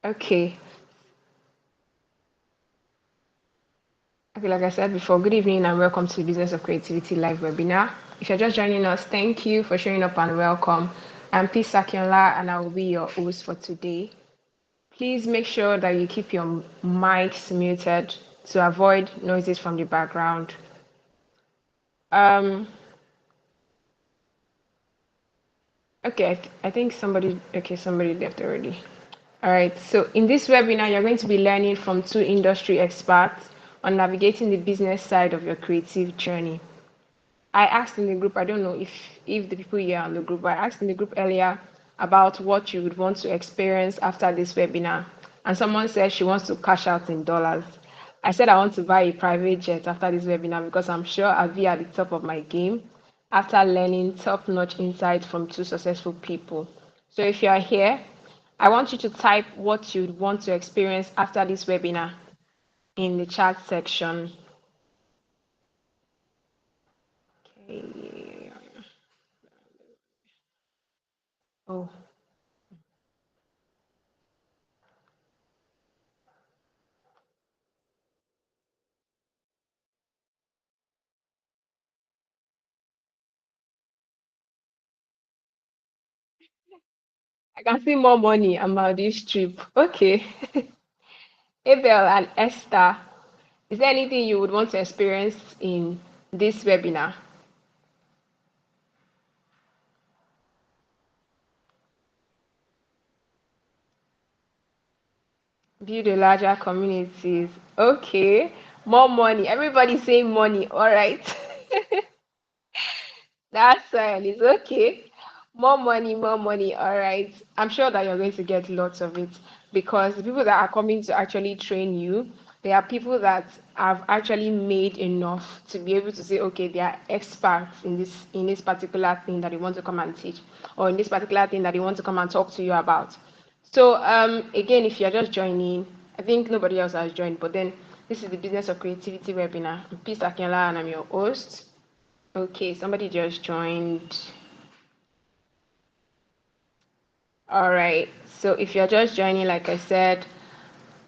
Okay. Okay, like I said before, good evening and welcome to the Business of Creativity live webinar. If you're just joining us, thank you for showing up and welcome. I'm P. Sakiola and I will be your host for today. Please make sure that you keep your mics muted to avoid noises from the background. Um, okay, I think somebody left already. All right, so in this webinar, you're going to be learning from two industry experts on navigating the business side of your creative journey. I asked in the group, I don't know if the people here on the group, but I asked in the group earlier about what you would want to experience after this webinar. And someone said she wants to cash out in dollars. I said I want to buy a private jet after this webinar because I'm sure I'll be at the top of my game after learning top-notch insights from two successful people. So if you are here, I want you to type what you'd want to experience after this webinar in the chat section. Okay. Oh. I can see more money about this trip. Okay. Abel and Esther, is there anything you would want to experience in this webinar? Build a larger communities. Okay. More money. Everybody saying money. All right. That's fine. It's okay. More money, more money. All right. I'm sure that you're going to get lots of it because the people that are coming to actually train you, they are people that have actually made enough to be able to say, okay, they are experts in this particular thing that they want to come and teach, or in this particular thing that they want to come and talk to you about. So again, if you're just joining, I think nobody else has joined, but then this is the Business of Creativity webinar. I'm Peace Akinla and I'm your host. Okay, somebody just joined. All right. So if you're just joining, like I said,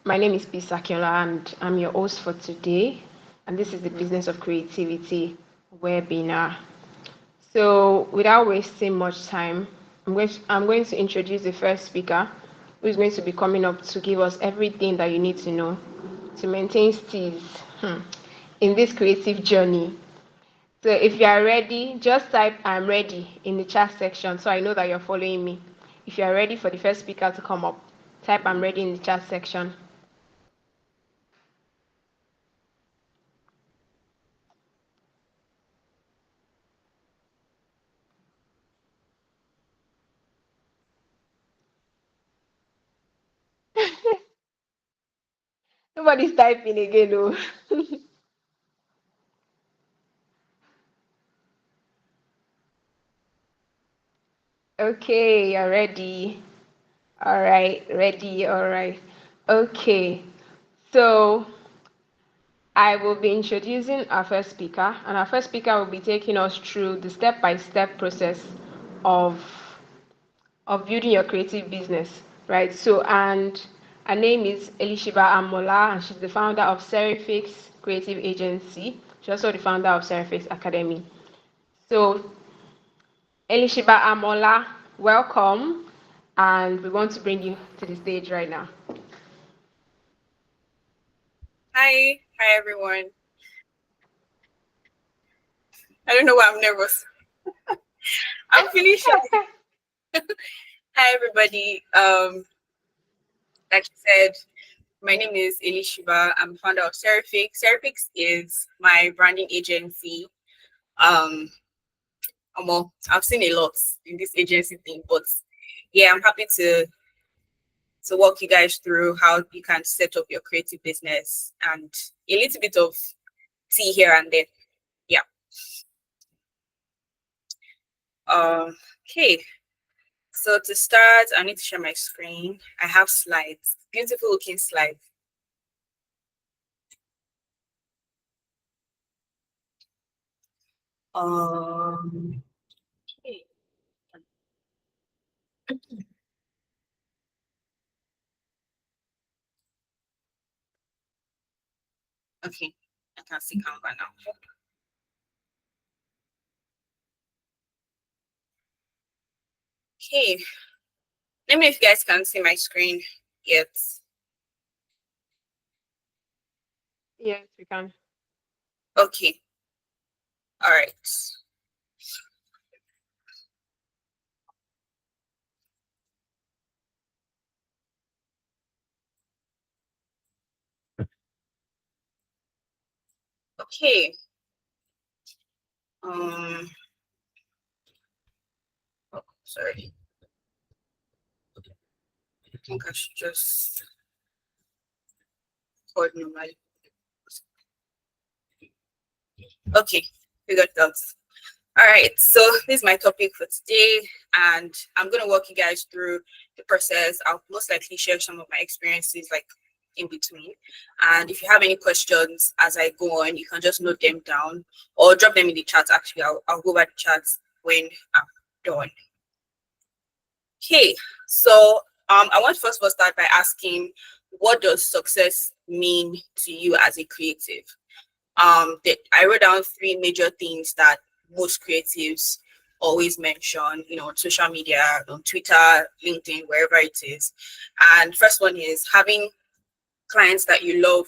my name is Bisakiola and I'm your host for today. And this is the Business of Creativity webinar. So without wasting much time, I'm going to introduce the first speaker who is going to be coming up to give us everything that you need to know to maintain steez in this creative journey. So if you are ready, just type I'm ready in the chat section so I know that you're following me. If you are ready for the first speaker to come up, type I'm ready in the chat section. Nobody's typing again, oh. Okay, you're ready. All right, ready. All right. Okay. So I will be introducing our first speaker, and our first speaker will be taking us through the step-by-step process of building your creative business, right? So, and her name is Elishiba Amola, and she's the founder of Serifix Creative Agency. She's also the founder of Serifix Academy. So, Elishiba Amola, welcome, and we want to bring you to the stage right now. Hi everyone. I don't know why I'm nervous. I'm feeling shy. Hi everybody. Like you said, my name is Elishiba. I'm founder of Serifix. Serifix is my branding agency. Um, well, I've seen a lot in this agency thing, but yeah, I'm happy to walk you guys through how you can set up your creative business and a little bit of tea here and there. Yeah. Okay. So to start, I need to share my screen. I have slides, beautiful looking slides. Okay. Okay, I can see Canva now. Okay, let me know if you guys can see my screen yet. Yes, we can. Okay, all right. Okay. Oh, sorry. I think I should just record normally. Okay, we got that. All right, so this is my topic for today, and I'm gonna walk you guys through the process. I'll most likely share some of my experiences like in between. And if you have any questions as I go on, you can just note them down or drop them in the chat. Actually, I'll go over the chats when I'm done. Okay, so I want to first of all start by asking, what does success mean to you as a creative? I wrote down three major things that most creatives always mention, on social media, on Twitter, LinkedIn, wherever it is. And first one is having clients that you love,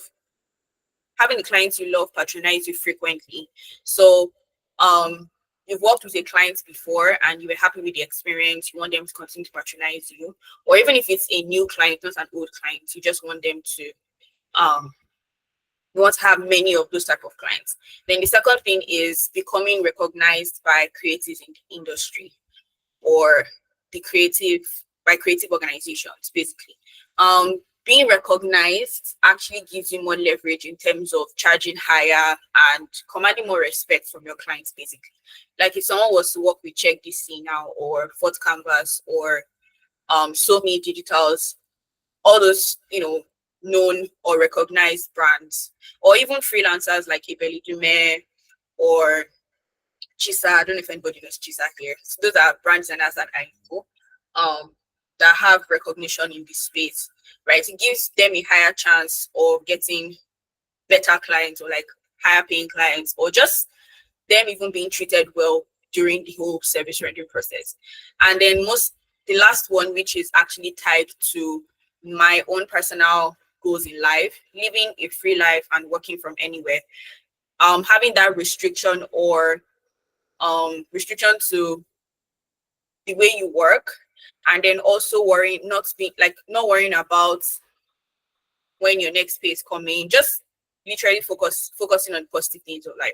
having the clients you love patronize you frequently. So you've worked with a client before and you were happy with the experience, you want them to continue to patronize you, or even if it's a new client, not an old client, you just want them to you want to have many of those type of clients. Then the second thing is becoming recognized by creatives in the industry or by creative organizations, basically. Being recognized actually gives you more leverage in terms of charging higher and commanding more respect from your clients, basically. Like if someone was to work with Check DC now or Fort Canvas or So Me Digitals, all those, known or recognized brands, or even freelancers like Ibeli Dume or Chisa. I don't know if anybody knows Chisa here. So those are brands and that I know that have recognition in this space, right? It gives them a higher chance of getting better clients or like higher paying clients, or just them even being treated well during the whole service rendering process. And then the last one, which is actually tied to my own personal goals in life, living a free life and working from anywhere. Having that restriction or restriction to the way you work, and then also not worrying about when your next pay is coming, just literally focusing on positive things of life,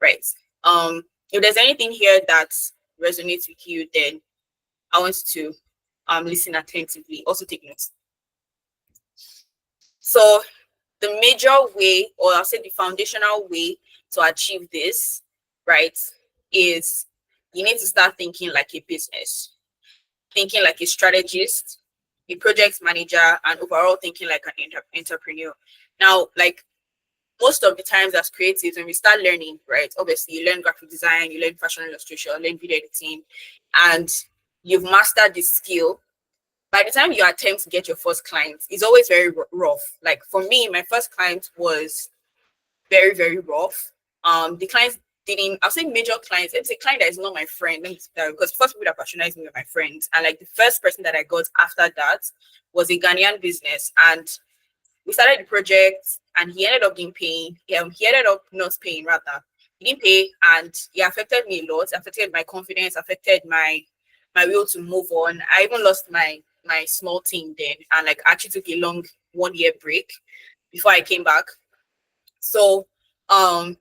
right? If there's anything here that resonates with you, then I want you to listen attentively, also take notes. So the major way, or I'll say the foundational way to achieve this, right, is you need to start thinking like a business, thinking like a strategist, a project manager, and overall thinking like an entrepreneur. Now, like most of the times as creatives, when we start learning, right, obviously you learn graphic design, you learn fashion illustration, you learn video editing, and you've mastered the skill. By the time you attempt to get your first client, it's always very rough. Like for me, my first client was very, very rough. The clients didn't, I'll say major clients, it's a client that is not my friend, because first people that patronized me were my friends. And like the first person that I got after that was a Ghanaian business. And we started the project and he ended up being paying. He ended up not paying rather. He didn't pay and it affected me a lot, affected my confidence, affected my will to move on. I even lost my small team then, and like actually took a long 1 year break before I came back. So I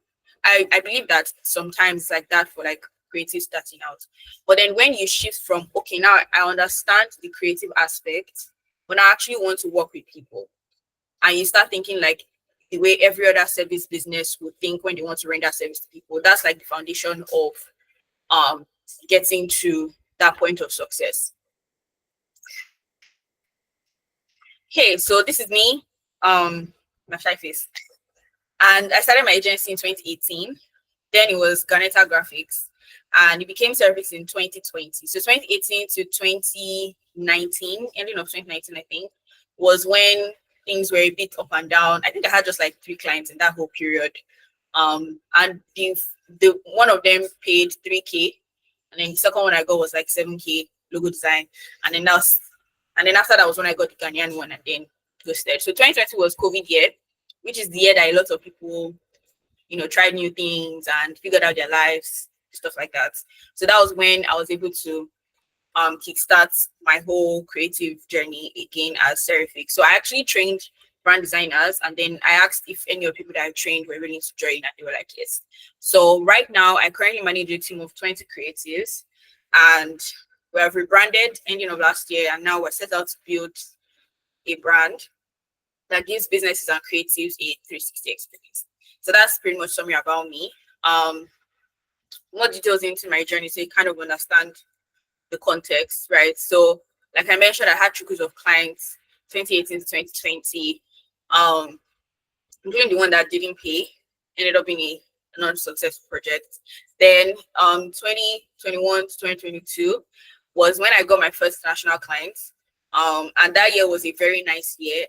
believe that sometimes it's like that for like creative starting out. But then when you shift from okay, now I understand the creative aspect, but I actually want to work with people, and you start thinking like the way every other service business would think when they want to render service to people, that's like the foundation of getting to that point of success. Okay, so this is me, my shy face. And I started my agency in 2018. Then it was Garneta Graphics, and it became service in 2020. So 2018 to 2019, ending of 2019, I think, was when things were a bit up and down. I think I had just like 3 clients in that whole period. And the one of them paid 3K, and then the second one I got was like 7K logo design, and then after that was when I got the Ghanaian one, and then ghosted. So 2020 was COVID year, which is the year that a lot of people, tried new things and figured out their lives, stuff like that. So that was when I was able to kickstart my whole creative journey again as Seraphic. So I actually trained brand designers, and then I asked if any of the people that I trained were willing to join, and they were like, yes. So right now I currently manage a team of 20 creatives, and we have rebranded ending of last year, and now we're set out to build a brand that gives businesses and creatives a 360 experience. So that's pretty much something about me. More details into my journey so you kind of understand the context, right? So like I mentioned, I had trickles of clients 2018 to 2020, including the one that didn't pay, ended up being a non-successful project. Then 2021 to 2022 was when I got my first national clients. And that year was a very nice year.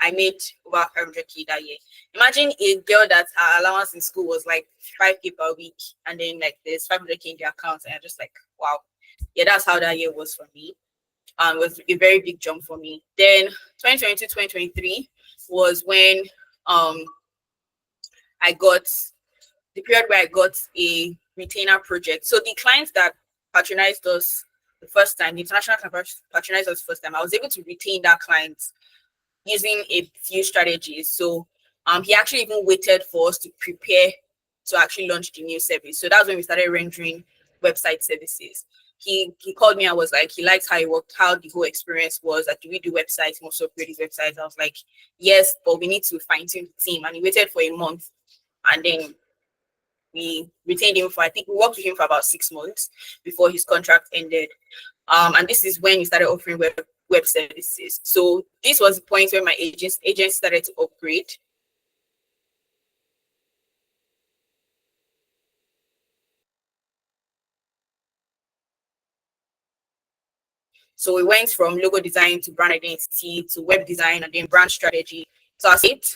I made over 500K that year. Imagine a girl that her allowance in school was like 5K per week, and then like there's 500K in their account, and I'm just like, wow. Yeah, that's how that year was for me. It was a very big jump for me. Then 2022, 2023 was when I got the period where I got a retainer project. So the clients that patronized us the first time, the international client patronized us the first time, I was able to retain that client using a few strategies. So he actually even waited for us to prepare to actually launch the new service. So that's when we started rendering website services. He called me and was like, he likes how it worked, how the whole experience was. Like, do we do websites? He wants to upgrade his websites. I was like, yes, but we need to fine tune the team. And he waited for a month, and then we retained him for, I think we worked with him for about 6 months before his contract ended. And this is when he started offering web services. So this was the point where my agents started to upgrade. So we went from logo design to brand identity to web design and then brand strategy. So that's it.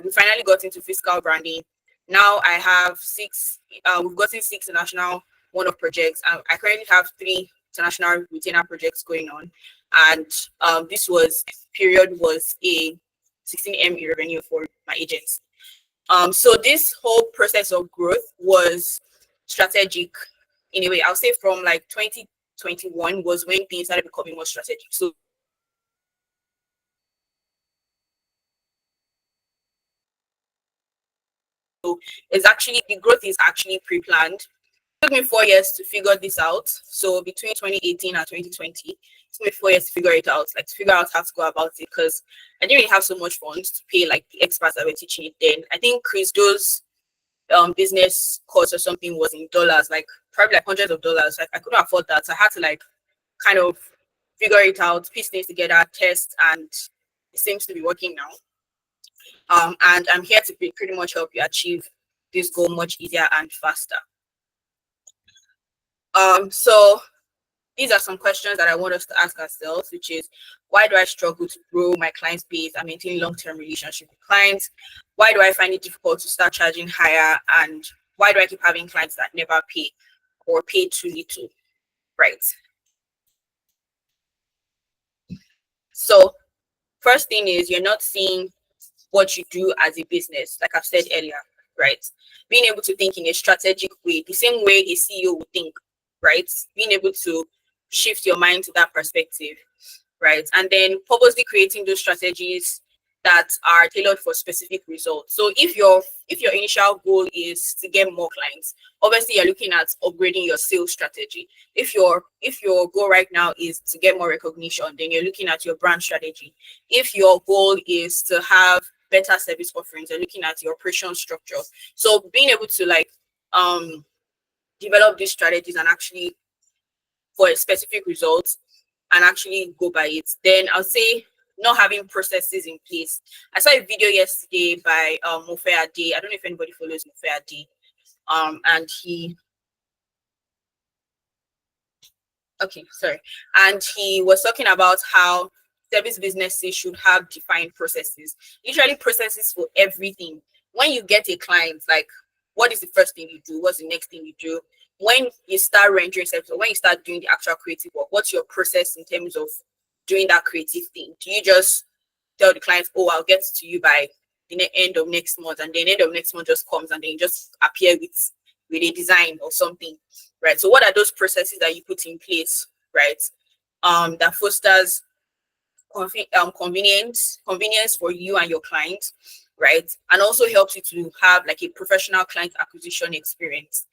We finally got into physical branding. Now I have 6. We've gotten 6 national one-off projects. I currently have 3 international retainer projects going on, and this period was a 16M revenue for my agents. So this whole process of growth was strategic in a way. I'll say from like 2021 was when things started becoming more strategic. So it's actually, the growth is actually pre-planned. It took me 4 years to figure this out. So between 2018 and 2020, it took me 4 years to figure it out, like to figure out how to go about it, because I didn't really have so much funds to pay like the experts that were teaching it then. I think Chris Doe's business course or something was in dollars, like probably like hundreds of dollars. I couldn't afford that. So I had to like kind of figure it out, piece things together, test, and it seems to be working now. And I'm here to pretty much help you achieve this goal much easier and faster. So these are some questions that I want us to ask ourselves, which is, why do I struggle to grow my client base and maintain long-term relationship with clients? Why do I find it difficult to start charging higher? And why do I keep having clients that never pay or pay too little, right? So first thing is, you're not seeing what you do as a business, like I've said earlier, right? Being able to think in a strategic way, the same way a CEO would think, right? Being able to shift your mind to that perspective, right? And then purposely creating those strategies that are tailored for specific results. So if your initial goal is to get more clients, obviously you're looking at upgrading your sales strategy. If your goal right now is to get more recognition, then you're looking at your brand strategy. If your goal is to have better service offerings, you're looking at your operation structure. So being able to like develop these strategies and actually for a specific result and actually go by it. Then I'll say not having processes in place. I saw a video yesterday by Mofe Ade. I don't know if anybody follows Mofe Ade. And he was talking about how service businesses should have defined processes, literally processes for everything. When you get a client, like, what is the first thing you do? What's the next thing you do? When you start rendering service, or when you start doing the actual creative work, what's your process in terms of doing that creative thing? Do you just tell the client, oh, I'll get to you by the end of next month, and then the end of next month just comes and then you just appear with a design or something, right? So what are those processes that you put in place, right? That fosters convenience for you and your client, right? And also helps you to have like a professional client acquisition experience,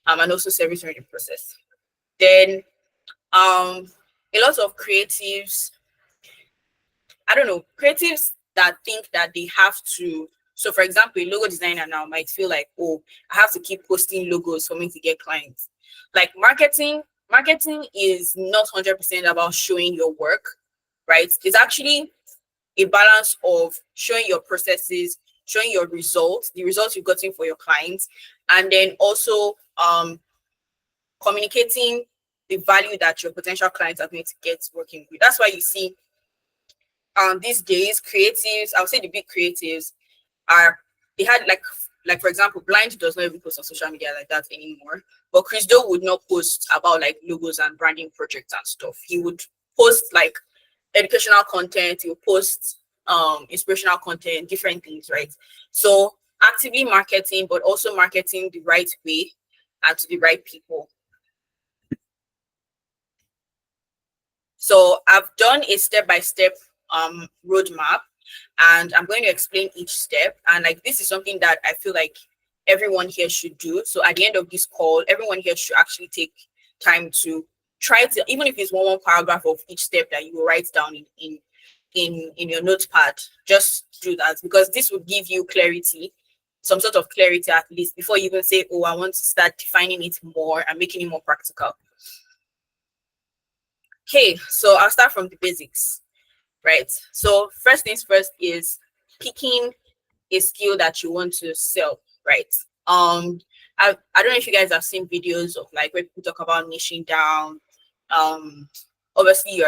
and also service rendering process. Then a lot of creatives, I don't know, creatives that think that they have to. So, for example, a logo designer now might feel like, oh, I have to keep posting logos for me to get clients. Like marketing is not 100% about showing your work, right? It's actually a balance of showing your processes, showing your results, the results you've gotten for your clients, and then also communicating the value that your potential clients are going to get working with. That's why you see these days creatives, I would say the big creatives are, they had like for example, Blind does not even post on social media like that anymore. But Chris Do would not post about like logos and branding projects and stuff. He would post like educational content, he would post inspirational content, different things, right? So actively marketing, but also marketing the right way and to the right people. So I've done a step-by-step roadmap, and I'm going to explain each step. And like, this is something that I feel like everyone here should do. So at the end of this call, everyone here should actually take time to try to, even if it's one paragraph of each step that you will write down in your notepad, just do that, because this will give you clarity, some sort of clarity at least, before you even say, oh, I want to start defining it more and making it more practical. Okay, so I'll start from the basics, right? So first things first is picking a skill that you want to sell, right? I don't know if you guys have seen videos of like where people talk about niching down. Obviously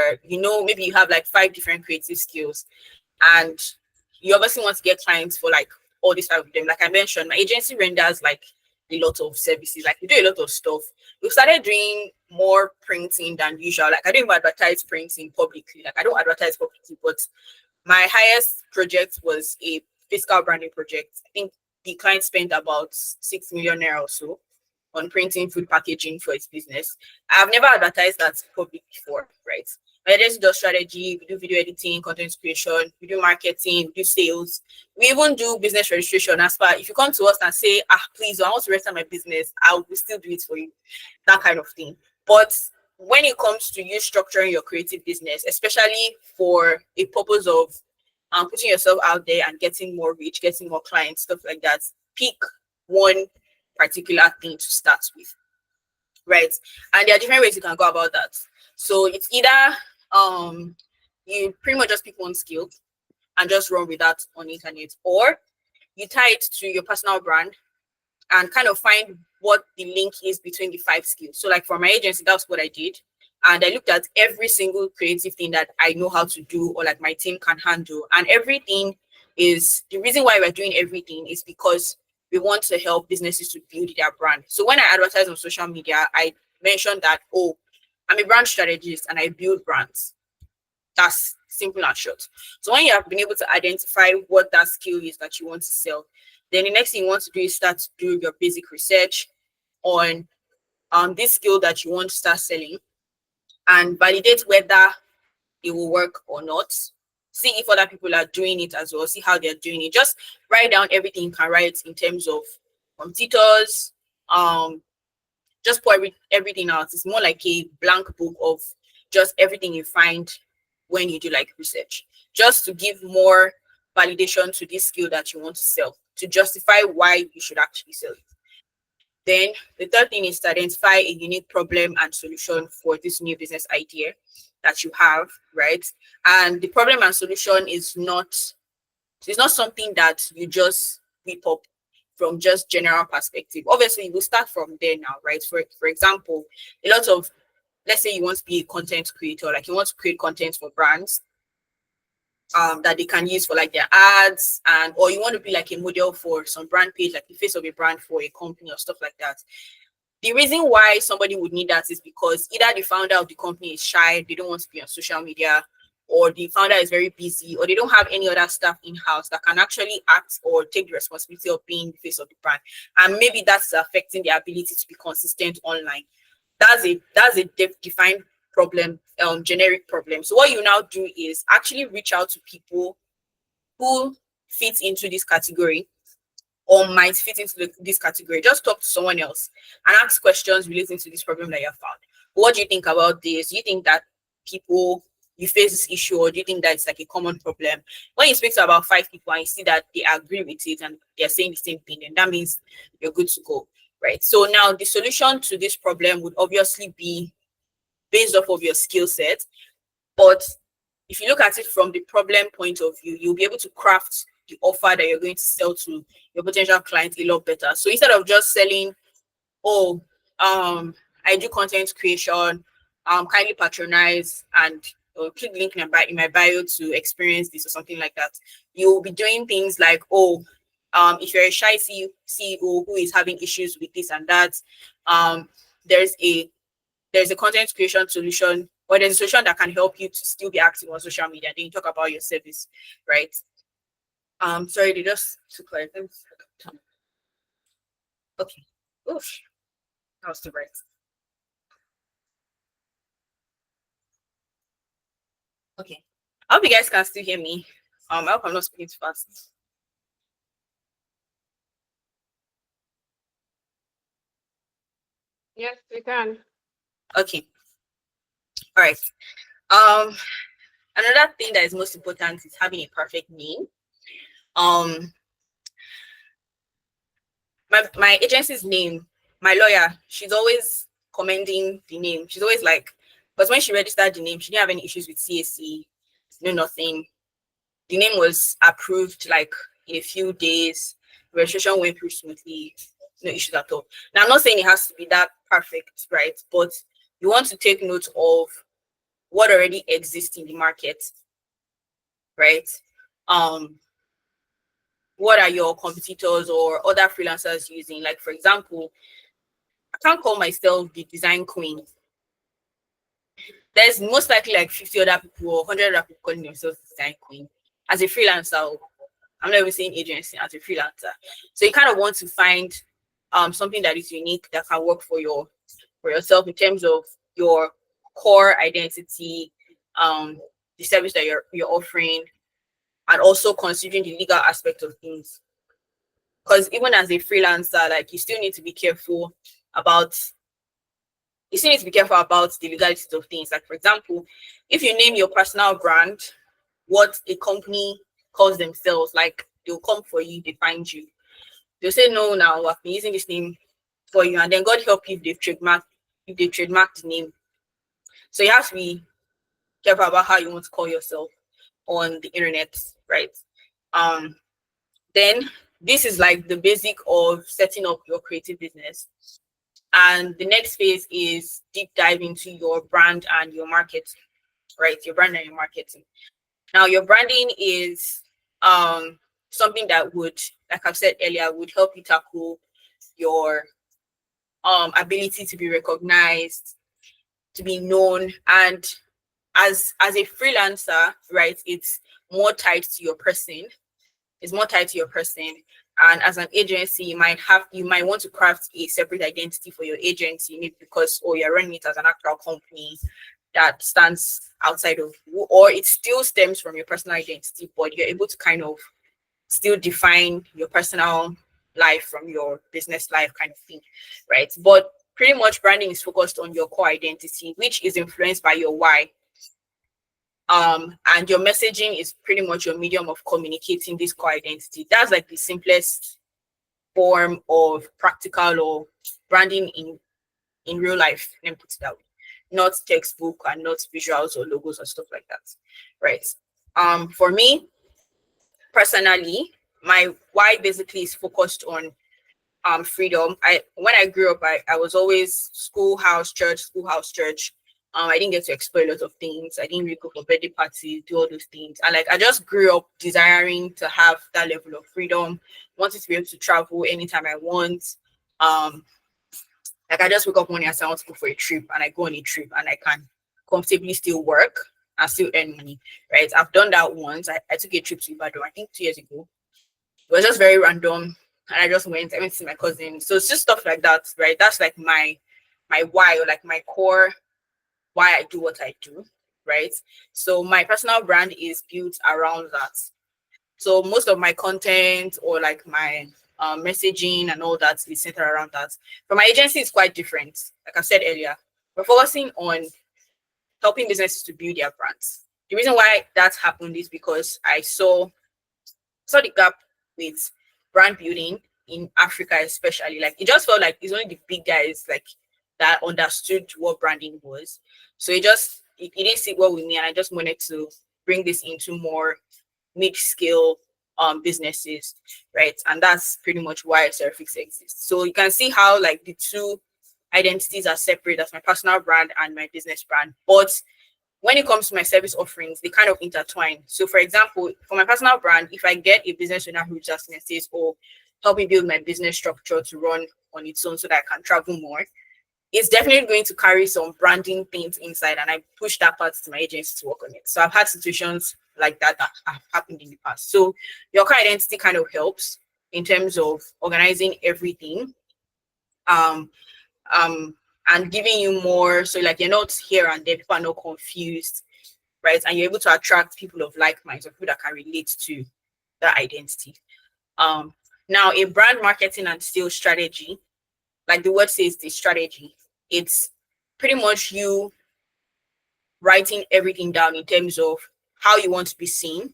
maybe you have like 5 different creative skills, and you obviously want to get clients for like all this type of them. Like I mentioned, my agency renders like a lot of services, like we do a lot of stuff. We started doing more printing than usual. Like I don't even advertise printing publicly. Like I don't advertise publicly, but my highest project was a physical branding project. I think the client spent about 6 million naira or so on printing food packaging for its business. I've never advertised that public before, right? My agency does strategy, we do video editing, content creation, we do marketing, we do sales, we even do business registration. As far if you come to us and say, please, I want to register my business, I will still do it for you, that kind of thing. But when it comes to you structuring your creative business, especially for a purpose of putting yourself out there and getting more reach, getting more clients, stuff like that, pick one particular thing to start with, right? And there are different ways you can go about that. So it's either you pretty much just pick one skill and just run with that on the internet, or you tie it to your personal brand and kind of find what the link is between the 5 skills. So like for my agency, that's what I did. And I looked at every single creative thing that I know how to do or like my team can handle. And everything is, the reason why we're doing everything is because we want to help businesses to build their brand. So when I advertise on social media, I mentioned that, oh, I'm a brand strategist and I build brands. That's simple and short. So when you have been able to identify what that skill is that you want to sell, then the next thing you want to do is start to do your basic research on this skill that you want to start selling, and validate whether it will work or not. See if other people are doing it as well, see how they're doing it. Just write down everything you can write in terms of competitors, just pour everything out. It's more like a blank book of just everything you find when you do like research, just to give more validation to this skill that you want to sell, to justify why you should actually sell it. Then the third thing is to identify a unique problem and solution for this new business idea that you have, right? And the problem and solution is not something that you just whip up from just general perspective. Obviously, you will start from there now, right? For example, a lot of, let's say you want to be a content creator, like you want to create content for brands. that they can use for like their ads, and or you want to be like a model for some brand page, like the face of a brand for a company or stuff like that. The reason why somebody would need that is because either the founder of the company is shy, they don't want to be on social media, or the founder is very busy, or they don't have any other staff in-house that can actually act or take the responsibility of being the face of the brand. And maybe that's affecting their ability to be consistent online. That's a defined problem, generic problem. So what you now do is actually reach out to people who fit into this category or might fit into this category. Just talk to someone else and ask questions relating to this problem that you have found. What do you think about this? Do you think that people, you face this issue, or do you think that it's like a common problem? When you speak to about 5 people and you see that they agree with it and they're saying the same thing, then that means you're good to go, right? So now the solution to this problem would obviously be based off of your skill set. But if you look at it from the problem point of view, you'll be able to craft the offer that you're going to sell to your potential client a lot better. So instead of just selling, oh, I do content creation, kindly patronize and click link in my bio to experience this or something like that. You'll be doing things like, oh, if you're a shy CEO who is having issues with this and that, there's a content creation solution, or there's a solution that can help you to still be active on social media. Then you talk about your service, right? Sorry, they just took like them. Okay. Oof. That was too bright. Okay. I hope you guys can still hear me. I hope I'm not speaking too fast. Yes, we can. Okay. All right. Another thing that is most important is having a perfect name. My agency's name, my lawyer, she's always commending the name. She's always like, because when she registered the name, she didn't have any issues with CAC, no nothing. The name was approved like in a few days. Registration went through smoothly, no issues at all. Now I'm not saying it has to be that perfect, right? But you want to take note of what already exists in the market, right? What are your competitors or other freelancers using? Like, for example, I can't call myself the design queen. There's most likely like 50 other people or 100 other people calling themselves design queen. As a freelancer, I'm not even saying agency, as a freelancer. So you kind of want to find something that is unique that can work for yourself in terms of your core identity, the service that you're offering, and also considering the legal aspect of things. Because even as a freelancer, like you still need to be careful about the legalities of things. Like, for example, if you name your personal brand what a company calls themselves, like they'll come for you, they find you. They'll say, no, now I've been using this name for you, and then God help you if they've trademarked the name. So you have to be careful about how you want to call yourself on the internet, right? Then this is like the basic of setting up your creative business. And the next phase is deep dive into your brand and your market, right? Your brand and your marketing. Now, your branding is something that would, like I've said earlier, would help you tackle your ability to be recognized, to be known, and as a freelancer, right? It's more tied to your person. It's more tied to your person. And as an agency, you might want to craft a separate identity for your agency, maybe because you're running it as an actual company that stands outside of you, or it still stems from your personal identity, but you're able to kind of still define your personal life from your business life kind of thing, right? But pretty much branding is focused on your core identity, which is influenced by your why. And your messaging is pretty much your medium of communicating this core identity. That's like the simplest form of practical or branding in real life, let me put it that way. Not textbook and not visuals or logos or stuff like that, right? For me personally, my why basically is focused on freedom. When I grew up, I was always schoolhouse church. I didn't get to explore a lot of things. I didn't really go for birthday parties, do all those things. And like I just grew up desiring to have that level of freedom, wanted to be able to travel anytime I want. Um, like I just wake up one day and say I want to go for a trip, and I go on a trip and I can comfortably still work and still earn money. Right. I've done that once. I took a trip to Ibadan, I think 2 years ago. It was just very random. And I just went, I went to see my cousin. So it's just stuff like that, right? That's like my why, or like my core why I do what I do, right? So my personal brand is built around that. So most of my content, or like my messaging and all that, is centered around that. For my agency, it's quite different. Like I said earlier, we're focusing on helping businesses to build their brands. The reason why that happened is because I saw the gap with brand building in Africa, especially. Like it just felt like it's only the big guys like that understood what branding was. So it didn't sit well with me, and I just wanted to bring this into more mid-scale businesses, right? And that's pretty much why Serifix exists. So you can see how like the two identities are separate. That's my personal brand and my business brand. But when it comes to my service offerings, they kind of intertwine. So, for example, for my personal brand, if I get a business owner who just says, "Oh, help me build my business structure to run on its own so that I can travel more," it's definitely going to carry some branding things inside, and I push that part to my agency to work on it. So I've had situations like that that have happened in the past. So your core identity kind of helps in terms of organizing everything. Um, and giving you more, so like you're not here and there, people are not confused, right? And you're able to attract people of like minds, or people that can relate to that identity. um Now, a brand marketing and sales strategy, like the word says, the strategy, it's pretty much you writing everything down in terms of how you want to be seen.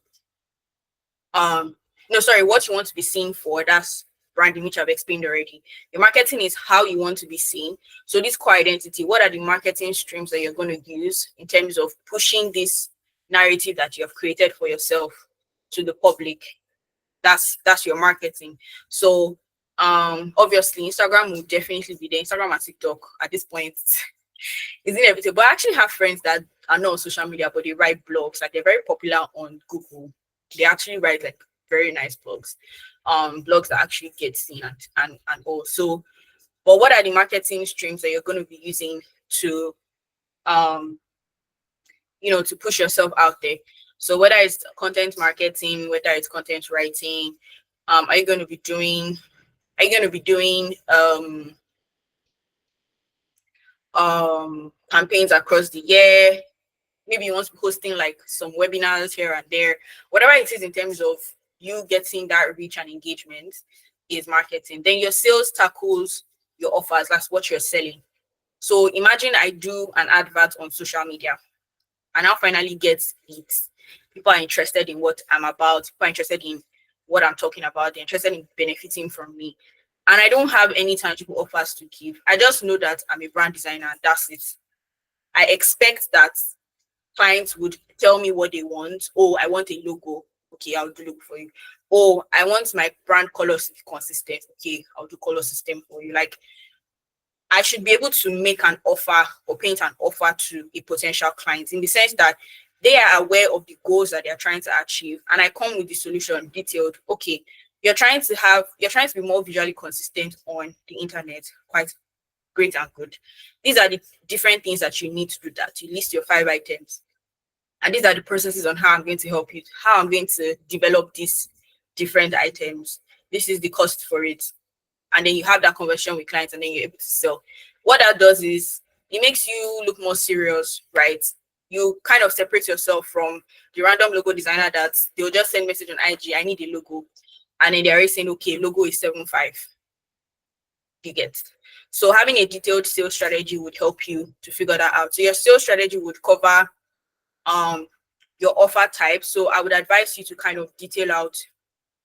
No, sorry, what you want to be seen for. That's branding, which I've explained already. The marketing is how you want to be seen. So this core identity, what are the marketing streams that you're going to use in terms of pushing this narrative that you have created for yourself to the public? That's your marketing. So obviously Instagram will definitely be there. Instagram and TikTok at this point is inevitable. But I actually have friends that are not on social media, but they write blogs. Like they're very popular on Google. They actually write like very nice blogs, blogs that actually get seen, and also. But what are the marketing streams that you're going to be using to, um, to push yourself out there? So whether it's content marketing, whether it's content writing, are you going to be doing? Are you going to be doing campaigns across the year? Maybe you want to be hosting like some webinars here and there. Whatever it is in terms of you getting that reach and engagement is marketing. Then your sales tackles your offers. That's what you're selling. So imagine I do an advert on social media, and I'll finally get leads. People are interested in what I'm about. People are interested in what I'm talking about. They're interested in benefiting from me. And I don't have any tangible offers to give. I just know that I'm a brand designer, and that's it. I expect that clients would tell me what they want. Oh, I want a logo. Okay, I'll do logo for you. Oh, I want my brand colors to be consistent. Okay, I'll do color system for you. Like I should be able to make an offer or paint an offer to a potential client, in the sense that they are aware of the goals that they are trying to achieve. And I come with the solution detailed. Okay, you're trying to be more visually consistent on the internet. Quite great and good. These are the different things that you need to do that. You list your 5 items. And these are the processes on how I'm going to help you, how I'm going to develop these different items. This is the cost for it. And then you have that conversation with clients, and then you're able to sell. What that does is it makes you look more serious, right? You kind of separate yourself from the random logo designer that they'll just send message on IG, I need a logo. And then they're already saying, okay, logo is 7.5. You get. So having a detailed sales strategy would help you to figure that out. So your sales strategy would cover your offer type. So I would advise you to kind of detail out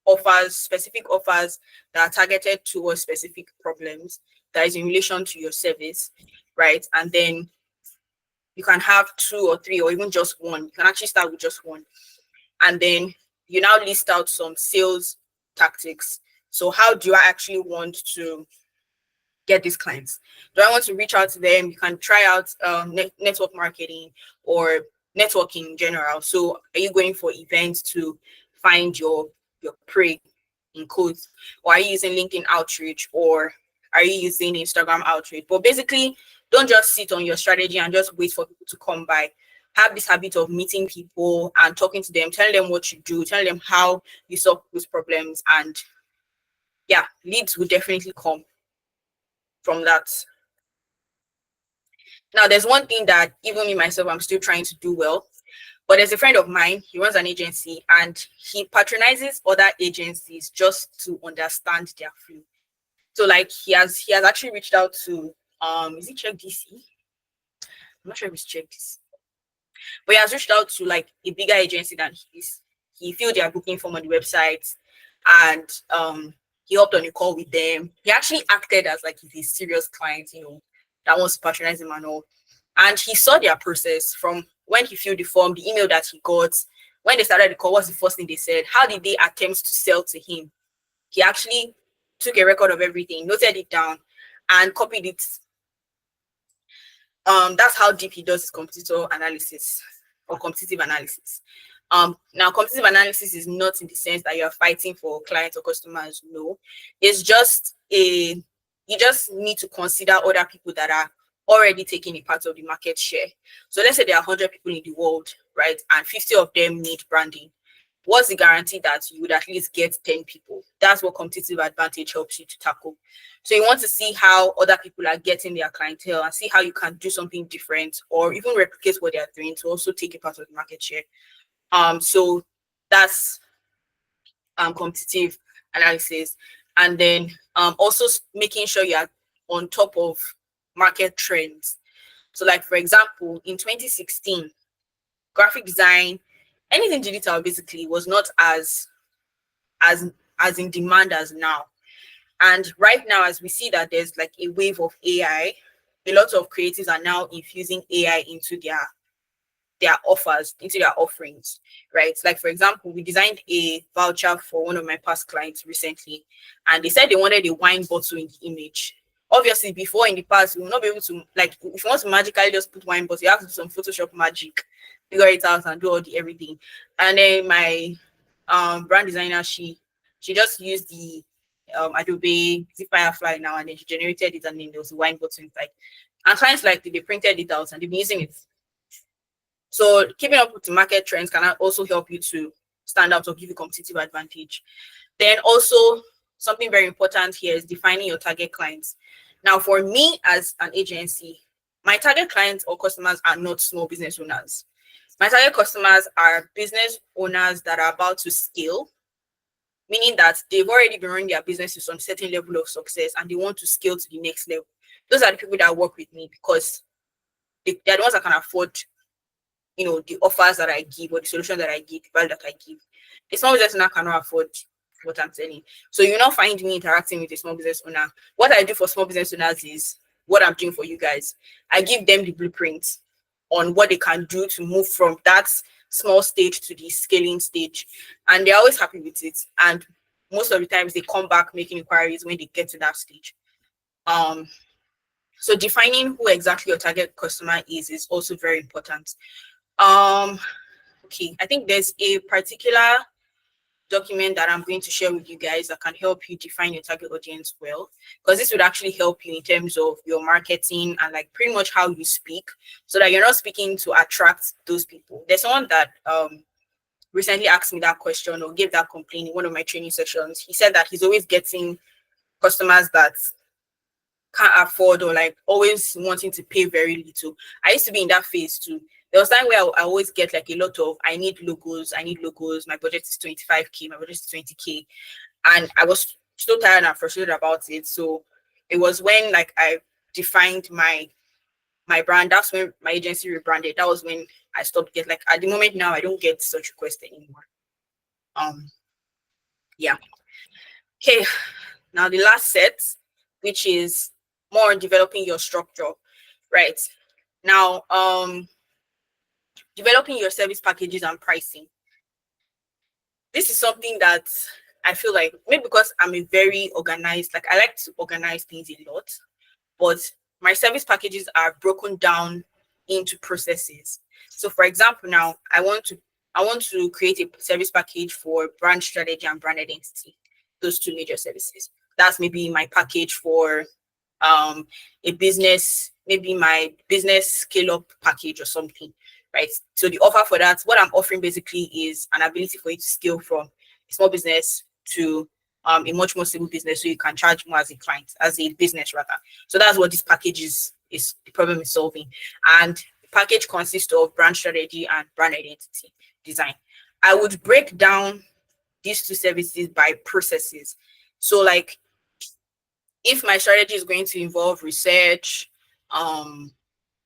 offers, specific offers that are targeted towards specific problems that is in relation to your service, right? And then you can have 2 or 3 or even just one. You can actually start with just one. And then you now list out some sales tactics. So how do I actually want to get these clients? Do I want to reach out to them? You can try out network marketing or networking in general. So are you going for events to find your prey in quotes, or are you using LinkedIn outreach, or are you using Instagram outreach? But basically, don't just sit on your strategy and just wait for people to come by. Have this habit of meeting people and talking to them, telling them what you do, telling them how you solve those problems, and yeah, leads will definitely come from that. Now, there's one thing that even me myself, I'm still trying to do well. But there's a friend of mine, he runs an agency and he patronizes other agencies just to understand their flow. So like he has actually reached out to is it Check DC? I'm not sure if it's Check DC. But he has reached out to like a bigger agency than his. He filled their booking form on the website, and he hopped on a call with them. He actually acted as like he's a serious client, that wants to patronize him and all. And he saw their process from when he filled the form, the email that he got, when they started the call, what's the first thing they said? How did they attempt to sell to him? He actually took a record of everything, noted it down, and copied it. That's how deep he does his competitor analysis or competitive analysis. Now, competitive analysis is not in the sense that you're fighting for clients or customers. No, it's just you just need to consider other people that are already taking a part of the market share. So let's say there are 100 people in the world, right? And 50 of them need branding. What's the guarantee that you would at least get 10 people? That's what competitive advantage helps you to tackle. So you want to see how other people are getting their clientele and see how you can do something different or even replicate what they're doing to also take a part of the market share. So that's competitive analysis. And then also making sure you're on top of market trends. So like, for example, in 2016, graphic design, anything digital basically was not as in demand as now. And right now, as we see that there's like a wave of AI, a lot of creatives are now infusing AI into their offers, into their offerings, right? Like, for example, we designed a voucher for one of my past clients recently, and they said they wanted a wine bottle in the image. Obviously, before in the past, we will not be able to, like, if you want to magically just put wine bottle, you have to do some Photoshop magic, figure it out and do all the everything. And then my brand designer, she just used the Adobe Firefly now, and then she generated it, and then there was a wine bottle inside. And clients like they printed it out and they've been using it. So keeping up with the market trends can also help you to stand out or give you competitive advantage. Then also something very important here is defining your target clients. Now, for me as an agency, my target clients or customers are not small business owners. My target customers are business owners that are about to scale, meaning that they've already been running their business to some certain level of success and they want to scale to the next level. Those are the people that work with me because they're the ones that can afford the offers that I give or the solution that I give, the value that I give. A small business owner cannot afford what I'm selling. So you'll not find me interacting with a small business owner. What I do for small business owners is what I'm doing for you guys. I give them the blueprint on what they can do to move from that small stage to the scaling stage. And they're always happy with it. And most of the times they come back making inquiries when they get to that stage. So defining who exactly your target customer is also very important. Okay, I think there's a particular document that I'm going to share with you guys that can help you define your target audience well, because this would actually help you in terms of your marketing and like pretty much how you speak, so that you're not speaking to attract those people. There's someone that recently asked me that question or gave that complaint in one of my training sessions. He said that he's always getting customers that can't afford or like always wanting to pay very little. I used to be in that phase too. There was time where I always get like a lot of I need logos, my budget is 25k, my budget is 20k. And I was so tired and frustrated about it. So it was when like I defined my brand. That's when my agency rebranded. That was when I stopped getting, like, at the moment now I don't get such requests anymore. Yeah. Okay, now the last set, which is more on developing your structure, right? Now, developing your service packages and pricing. This is something that I feel like, maybe because I'm a very organized, like I like to organize things a lot. but my service packages are broken down into processes. So for example, now I want to create a service package for brand strategy and brand identity, those two major services. That's maybe my package for a business, maybe my business scale up package or something, right? So the offer for that, what I'm offering basically is an ability for you to scale from a small business to a much more stable business, so you can charge more as a client, as a business rather. So that's what this package is the problem is solving. And the package consists of brand strategy and brand identity design. I would break down these two services by processes. So like if my strategy is going to involve um,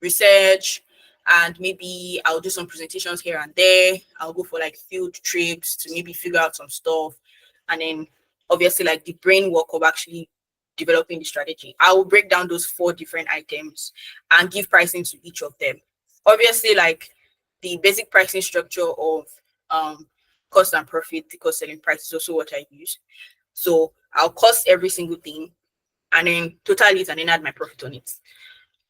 research, and maybe I'll do some presentations here and there. I'll go for like field trips to maybe figure out some stuff, and then obviously like the brain work of actually developing the strategy. I will break down those four different items and give pricing to each of them. Obviously, like the basic pricing structure of um, cost and profit, the cost selling price is also what I use. So I'll cost every single thing and then total it and then add my profit on it.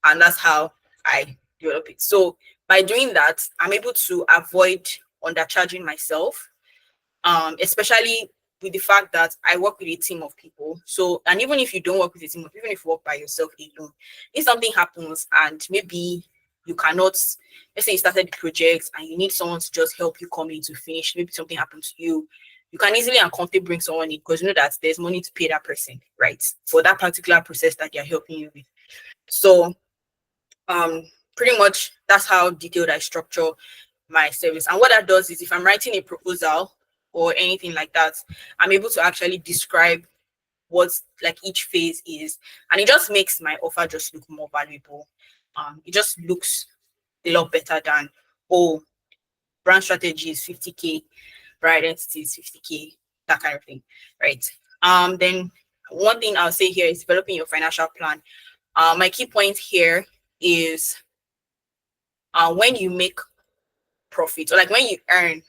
And that's how I develop it. So by doing that, I'm able to avoid undercharging myself, especially with the fact that I work with a team of people. So, and even if you don't work with a team of, even if you work by yourself alone, if something happens and maybe you cannot, let's say you started the project and you need someone to just help you come in to finish, maybe something happened to you, you can easily and comfortably bring someone in because you know that there's money to pay that person, right? For that particular process that they're helping you with. So um pretty much that's how detailed I structure my service. And what that does is if I'm writing a proposal or anything like that, I'm able to actually describe what like each phase is, and it just makes my offer just look more valuable. It just looks a lot better than, oh, brand strategy is 50K, brand identity is 50K, that kind of thing, right? Then one thing I'll say here is developing your financial plan. My key point here is when you make profit, or like when you earn,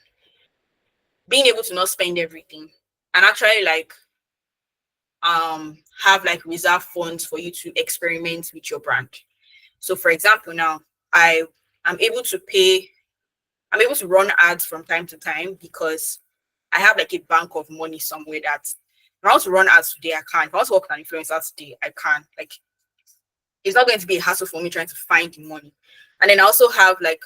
being able to not spend everything and actually like have like reserve funds for you to experiment with your brand. So for example, now I'm able to pay, I'm able to run ads from time to time because I have like a bank of money somewhere that if I want to run ads today, I can. If I want to work on influencers today, I can. Like it's not going to be a hassle for me trying to find the money. And then I also have like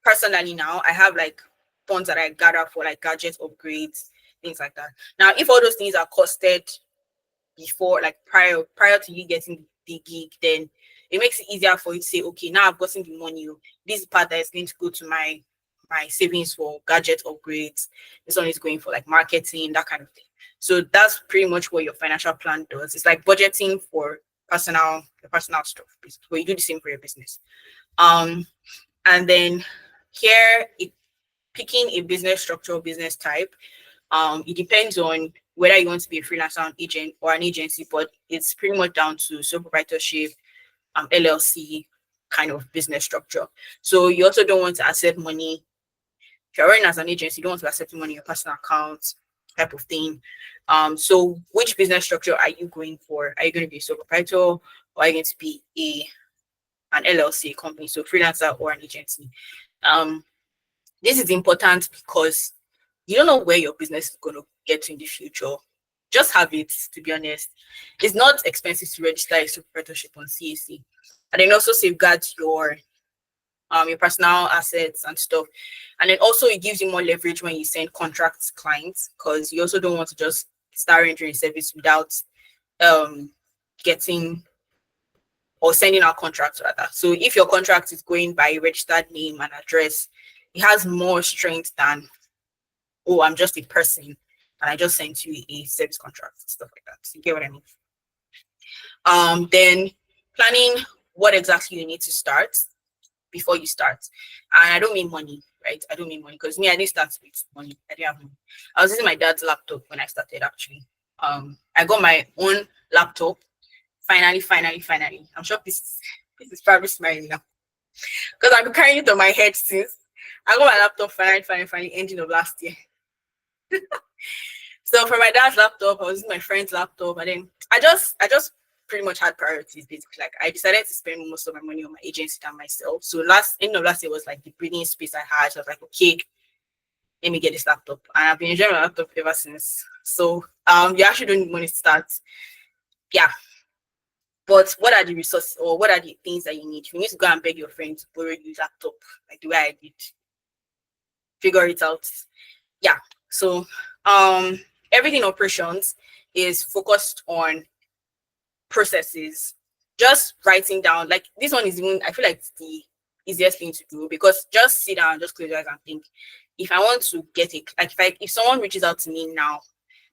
personally now, I have like funds that I gather for like gadget upgrades, things like that. Now, if all those things are costed before, like prior to you getting the gig, then it makes it easier for you to say, okay, now I've gotten the money. This part that is going to go to my savings for gadget upgrades. This one is going for like marketing, that kind of thing. So that's pretty much what your financial plan does. It's like budgeting for personal stuff, but you do the same for your business. And then here, picking a business structure or business type, it depends on whether you want to be a freelancer, an agent, or an agency, but it's pretty much down to sole proprietorship, LLC kind of business structure. So you also don't want to accept money. If you're running as an agency, you don't want to accept money in your personal account type of thing. So which business structure are you going for? Are you going to be a sole proprietor, or are you going to be an LLC company, so freelancer or an agency? This is important because you don't know where your business is going to get to in the future. Just have it, to be honest. It's not expensive to register a sole proprietorship on CAC. And then also safeguards your personal assets and stuff. And then also it gives you more leverage when you send contracts to clients, because you also don't want to just start rendering service without getting or sending out contracts rather. So if your contract is going by a registered name and address, it has more strength than, oh, I'm just a person and I just sent you a service contract and stuff like that. So you get what I mean? Then planning what exactly you need to start before you start. And I don't mean money, right? I don't mean money because me, I didn't start with money. I didn't have money. I was using my dad's laptop when I started actually. I got my own laptop. Finally. I'm sure this is probably smiling now because I've been carrying it on my head since. I got my laptop finally, ending of last year. So for my dad's laptop, I was using my friend's laptop, and then I just pretty much had priorities basically. Like I decided to spend most of my money on my agency than myself. So end of last year was like the breathing space I had. So I was like, okay, let me get this laptop. And I've been enjoying my laptop ever since. So you actually don't need money to start. Yeah. But what are the resources or what are the things that you need? You need to go and beg your friend to borrow your laptop, like the way I did. Figure it out. Yeah. So everything operations is focused on processes. Just writing down, like this one is even, I feel like it's the easiest thing to do, because just sit down, just close your eyes and think, if I want to get it, like if someone reaches out to me now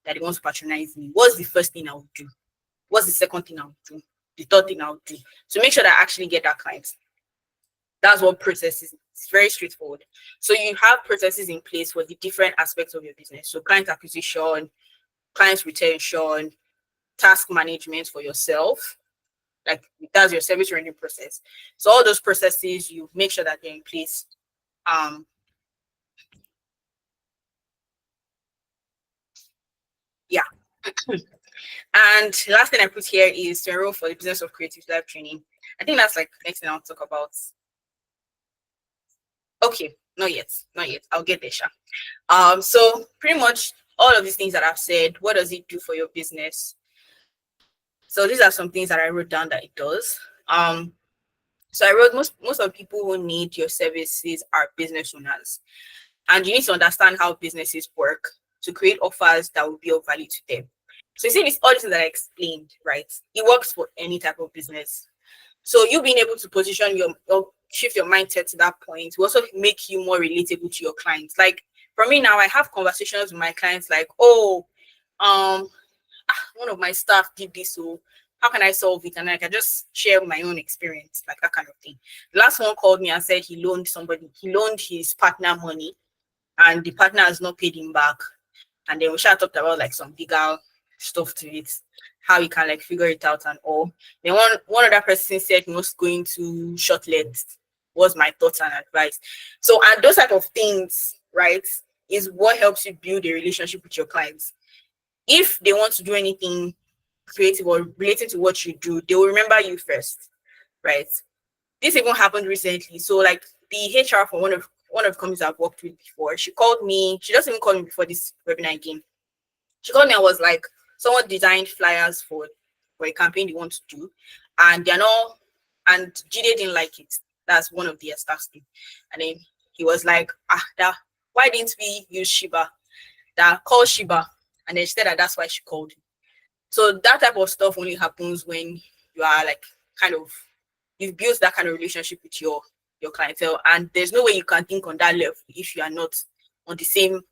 that they want to patronize me, what's the first thing I would do? What's the second thing I would do? The third thing I would do to make sure that I actually get that client. That's what process is. It's very straightforward. So you have processes in place for the different aspects of your business. So client acquisition, client retention, task management for yourself, like that's your service rendering process. So all those processes, you make sure that they're in place. Yeah. And last thing I put here is to enroll for the Business of Creative live training. I think that's like next thing I'll talk about. Okay, not yet. I'll get there, Sha. So pretty much all of these things that I've said, what does it do for your business? So these are some things that I wrote down that it does. So I wrote most of the people who need your services are business owners, and you need to understand how businesses work to create offers that will be of value to them. So you see this all this that I explained, right? It works for any type of business. So you being able to position your shift your mindset to that point will also make you more relatable to your clients. Like for me now, I have conversations with my clients like, oh, one of my staff did this, so how can I solve it? And I can just share my own experience, like that kind of thing. The last one called me and said he loaned his partner money, and the partner has not paid him back. And then we talked about like some legal stuff to it, how he can like figure it out and all. Then one other person said he was going to shortlet. Was my thoughts and advice. So and those type of things, right, is what helps you build a relationship with your clients. If they want to do anything creative or related to what you do, they will remember you first, right? This even happened recently. So like the HR for one of the companies I've worked with before, she called me. She doesn't even call me before this webinar game. She called me and was like, someone designed flyers for a campaign they want to do, and they're not, and Jide didn't like it. That's one of the staffs thing. And then he was like, why didn't we use Shiba? That call Shiba. And then she said that's why she called you. So that type of stuff only happens when you are like you've built that kind of relationship with your clientele, and there's no way you can think on that level if you are not on the same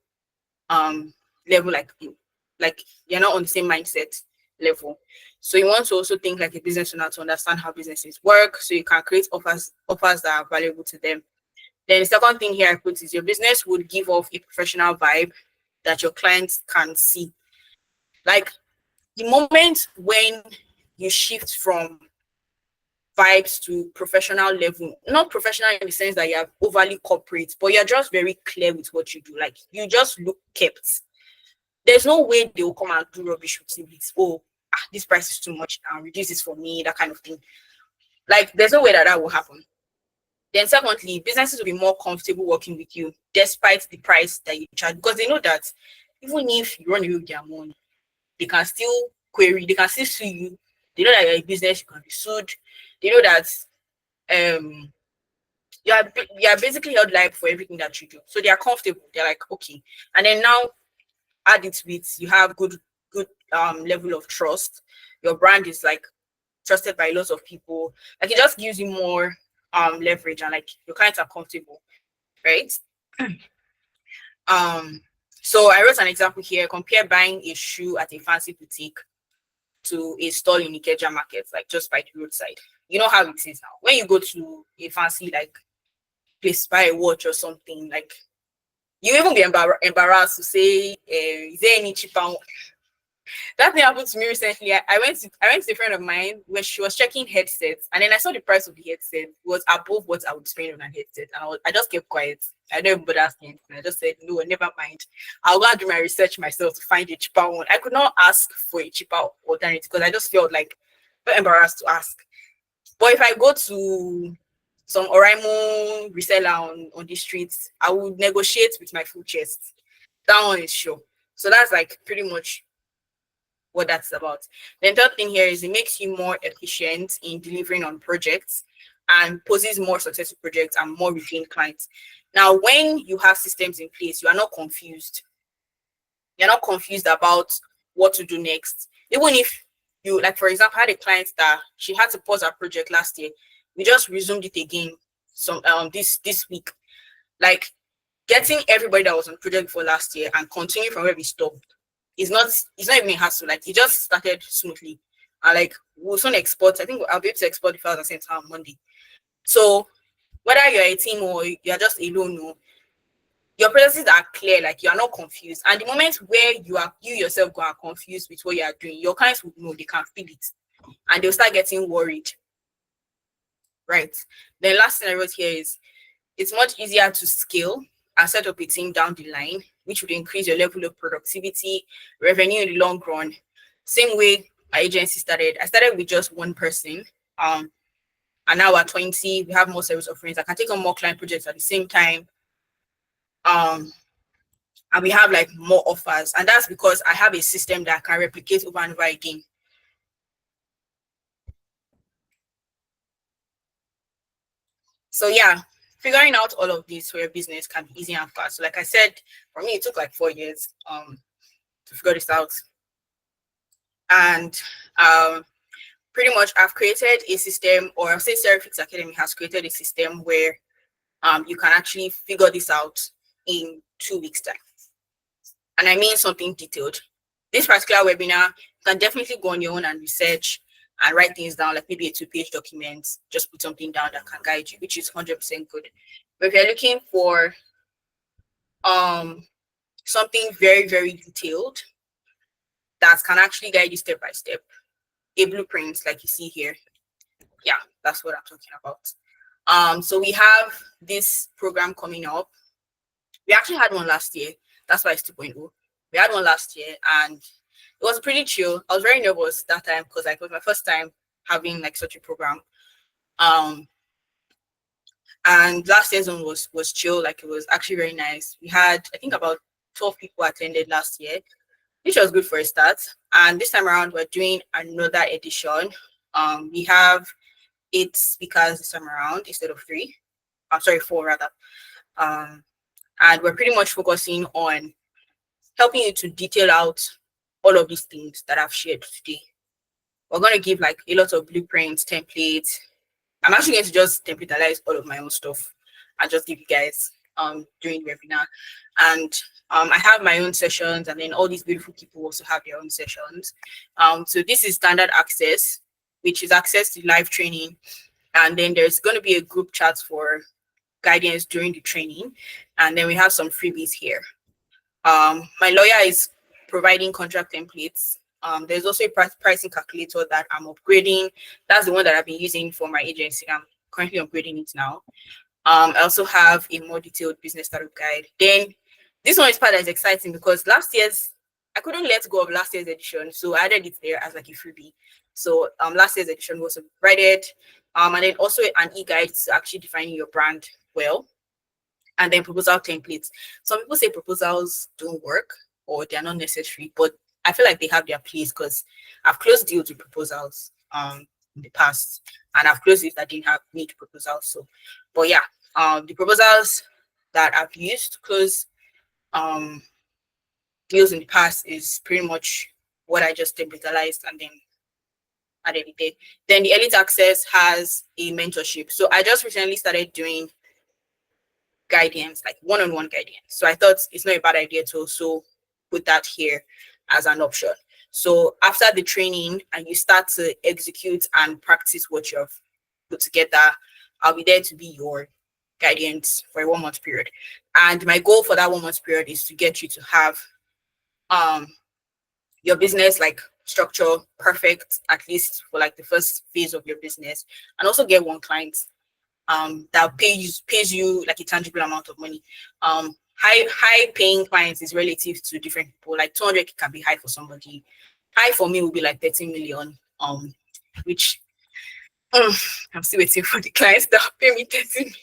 level like you. Like you're not on the same mindset level. So you want to also think like a business owner to understand how businesses work, so you can create offers that are valuable to them. Then the second thing here I put is your business would give off a professional vibe that your clients can see. Like the moment when you shift from vibes to professional level, not professional in the sense that you are overly corporate, but you're just very clear with what you do. Like you just look kept. There's no way they will come and do rubbish with you. Oh, this price is too much now, reduce this for me, that kind of thing. Like there's no way that will happen. Then secondly, businesses will be more comfortable working with you despite the price that you charge, because they know that even if you run away with their money, they can still query, they can still sue you. They know that you're a business, you can be sued. They know that you are basically held liable for everything that you do. So they are comfortable. They're like, okay. And then now add it with you have good level of trust. Your brand is like trusted by lots of people. Like it just gives you more leverage, and like your clients are comfortable, right? So I wrote an example here. Compare buying a shoe at a fancy boutique to a stall in Ikeja market, like just by the roadside. You know how it is now. When you go to a fancy like place, buy a watch or something, like you even be embarrassed to say, is there any cheaper one? That thing happened to me recently. I went to a friend of mine when she was checking headsets, and then I saw the price of the headset was above what I would spend on a headset, and I just kept quiet. I don't even bother asking. I just said, no, never mind. I'll go and do my research myself to find a cheaper one. I could not ask for a cheaper alternative because I just felt like not embarrassed to ask. But if I go to some Oraimo reseller on the streets, I would negotiate with my full chest. That one is sure. So that's like pretty much what that's about. The third thing here is it makes you more efficient in delivering on projects and poses more successful projects and more retained clients. Now, when you have systems in place, you are not confused. You're not confused about what to do next. Even if you, like, for example, I had a client that she had to pause her project last year. We just resumed it again this week. Like, getting everybody that was on project for last year and continuing from where we stopped it's not even a hassle. Like, it just started smoothly. And like, we'll soon export. I think I'll be able to export the files and send it on Monday. So whether you're a team or you're just alone, no, your processes are clear, like you are not confused. And the moment where you yourself are confused with what you are doing, your clients will know, they can feel it, and they'll start getting worried. Right. The last thing I wrote here is it's much easier to scale and set up a team down the line, which would increase your level of productivity, revenue in the long run. Same way my agency started. I started with just one person. And now we're 20. We have more service offerings. I can take on more client projects at the same time. And we have like more offers. And that's because I have a system that can replicate over and over again. So yeah, figuring out all of this for your business can be easy and fast. So like I said, for me, it took like 4 years to figure this out. And pretty much I've created a system, or I'll say Serifix Academy has created a system where you can actually figure this out in 2 weeks' time. And I mean something detailed. This particular webinar, you can definitely go on your own and research and write things down, like maybe a 2-page document, just put something down that can guide you, which is 100% good. But if you're looking for something very, very detailed that can actually guide you step by step, a blueprint like you see here, yeah, that's what I'm talking about. So we have this program coming up. We actually had one last year. That's why it's 2.0. We had one last year and it was pretty chill. I was very nervous that time because like, it was my first time having like such a program. And last year's one was chill. Like, it was actually very nice. We had, I think, about 12 people attended last year, which was good for a start. And this time around, we're doing another edition. We have 8 speakers this time around instead of 3. I'm sorry, 4 rather. And we're pretty much focusing on helping you to detail out all of these things that I've shared today. We're going to give like a lot of blueprints, templates. I'm actually going to just templatize all of my own stuff and just give you guys during the webinar. And I have my own sessions, and then all these beautiful people also have their own sessions. So this is standard access, which is access to live training. And then there's going to be a group chat for guidance during the training. And then we have some freebies here. My lawyer is providing contract templates. There's also a pricing calculator that I'm upgrading. That's the one that I've been using for my agency. I'm currently upgrading it now. I also have a more detailed business startup guide. Then this one is part that is exciting because I couldn't let go of last year's edition, so I added it there as like a freebie. So last year's edition was upgraded, and then also an e-guide to actually defining your brand well, and then proposal templates. Some people say proposals don't work or they're not necessary, but I feel like they have their place because I've closed deals with proposals in the past, and I've closed deals that didn't have need proposals. So, but yeah, the proposals that I've used to close deals in the past is pretty much what I just templatized and then added it there. Then the Elite Access has a mentorship. So I just recently started doing guidance, like one-on-one guidance. So I thought it's not a bad idea to also put that here as an option. So after the training and you start to execute and practice what you've put together, I'll be there to be your guidance for a 1-month period. And my goal for that 1-month period is to get you to have your business like structure perfect, at least for like the first phase of your business, and also get one client that pays you like a tangible amount of money. High paying clients is relative to different people. Like 200 can be high for somebody. High for me would be like 13 million. which I'm still waiting for the clients that pay me 30 million.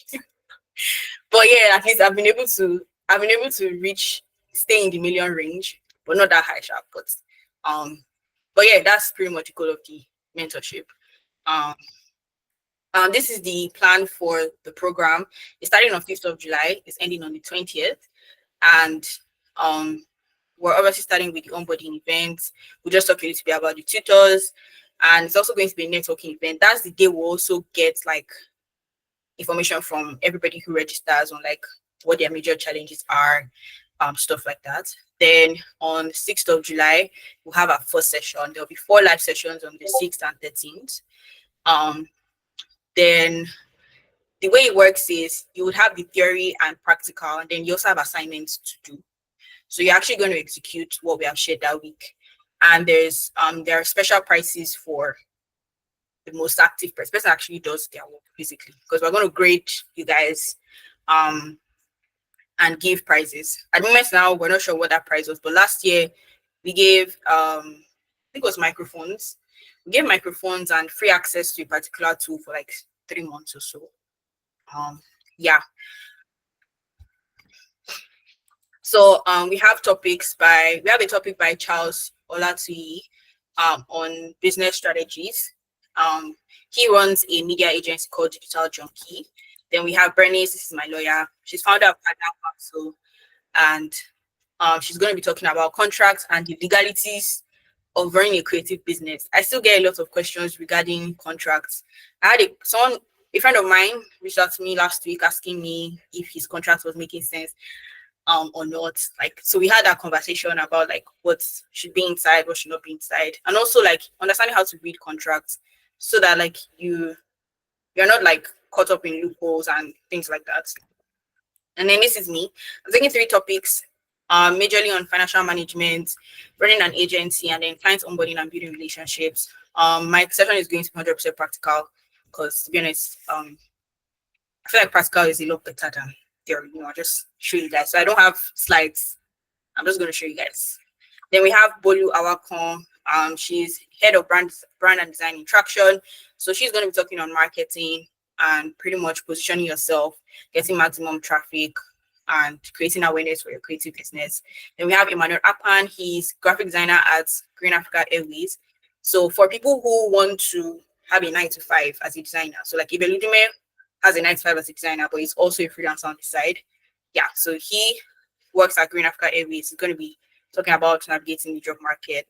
But yeah, at least I've been able to stay in the million range, but not that high sharp. But yeah, that's pretty much the goal of the mentorship. Um, this is the plan for the program. It's starting on 5th of July. It's ending on the 20th. And we're obviously starting with the onboarding events. We just talked a little bit about the tutors. And it's also going to be a networking event. That's the day we'll also get like information from everybody who registers on like what their major challenges are, stuff like that. Then on 6th of July, we'll have our first session. There'll be 4 live sessions on the 6th and 13th. Then the way it works is you would have the theory and practical, and then you also have assignments to do. So you're actually going to execute what we have shared that week. And there are special prices for the most active person actually does their work basically, because we're going to grade you guys and give prizes. At the moment now, we're not sure what that prize was, but last year we gave I think it was microphones. We gave microphones and free access to a particular tool for like 3 months or so. Yeah. So we have a topic by Charles Olatuyi on business strategies. He runs a media agency called Digital Junkie. Then we have Bernice. This is my lawyer. She's founder of Partner Council, and she's going to be talking about contracts and the legalities of running a creative business. I still get a lot of questions regarding contracts. I had a friend of mine reached out to me last week asking me if his contract was making sense or not. Like, so we had that conversation about like what should be inside, what should not be inside, and also like understanding how to read contracts so that like you're not like caught up in loopholes and things like that. And then this is me. I'm taking 3 topics, majorly on financial management, running an agency, and then client onboarding and building relationships. My session is going to be 100% practical because, to be honest, I feel like practical is a lot better than theory. I'll just show you guys. So I don't have slides. I'm just going to show you guys. Then we have Bolu Awakon. She's head of brand and design in Traction. So she's going to be talking on marketing and pretty much positioning yourself, getting maximum traffic, and creating awareness for your creative business. Then we have Emmanuel Apan. He's graphic designer at Green Africa Airways. So for people who want to have a 9-to-5 as a designer, so like Ibeludime has a 9-to-5 as a designer, but he's also a freelancer on the side. Yeah, so he works at Green Africa Airways. He's going to be talking about navigating the job market.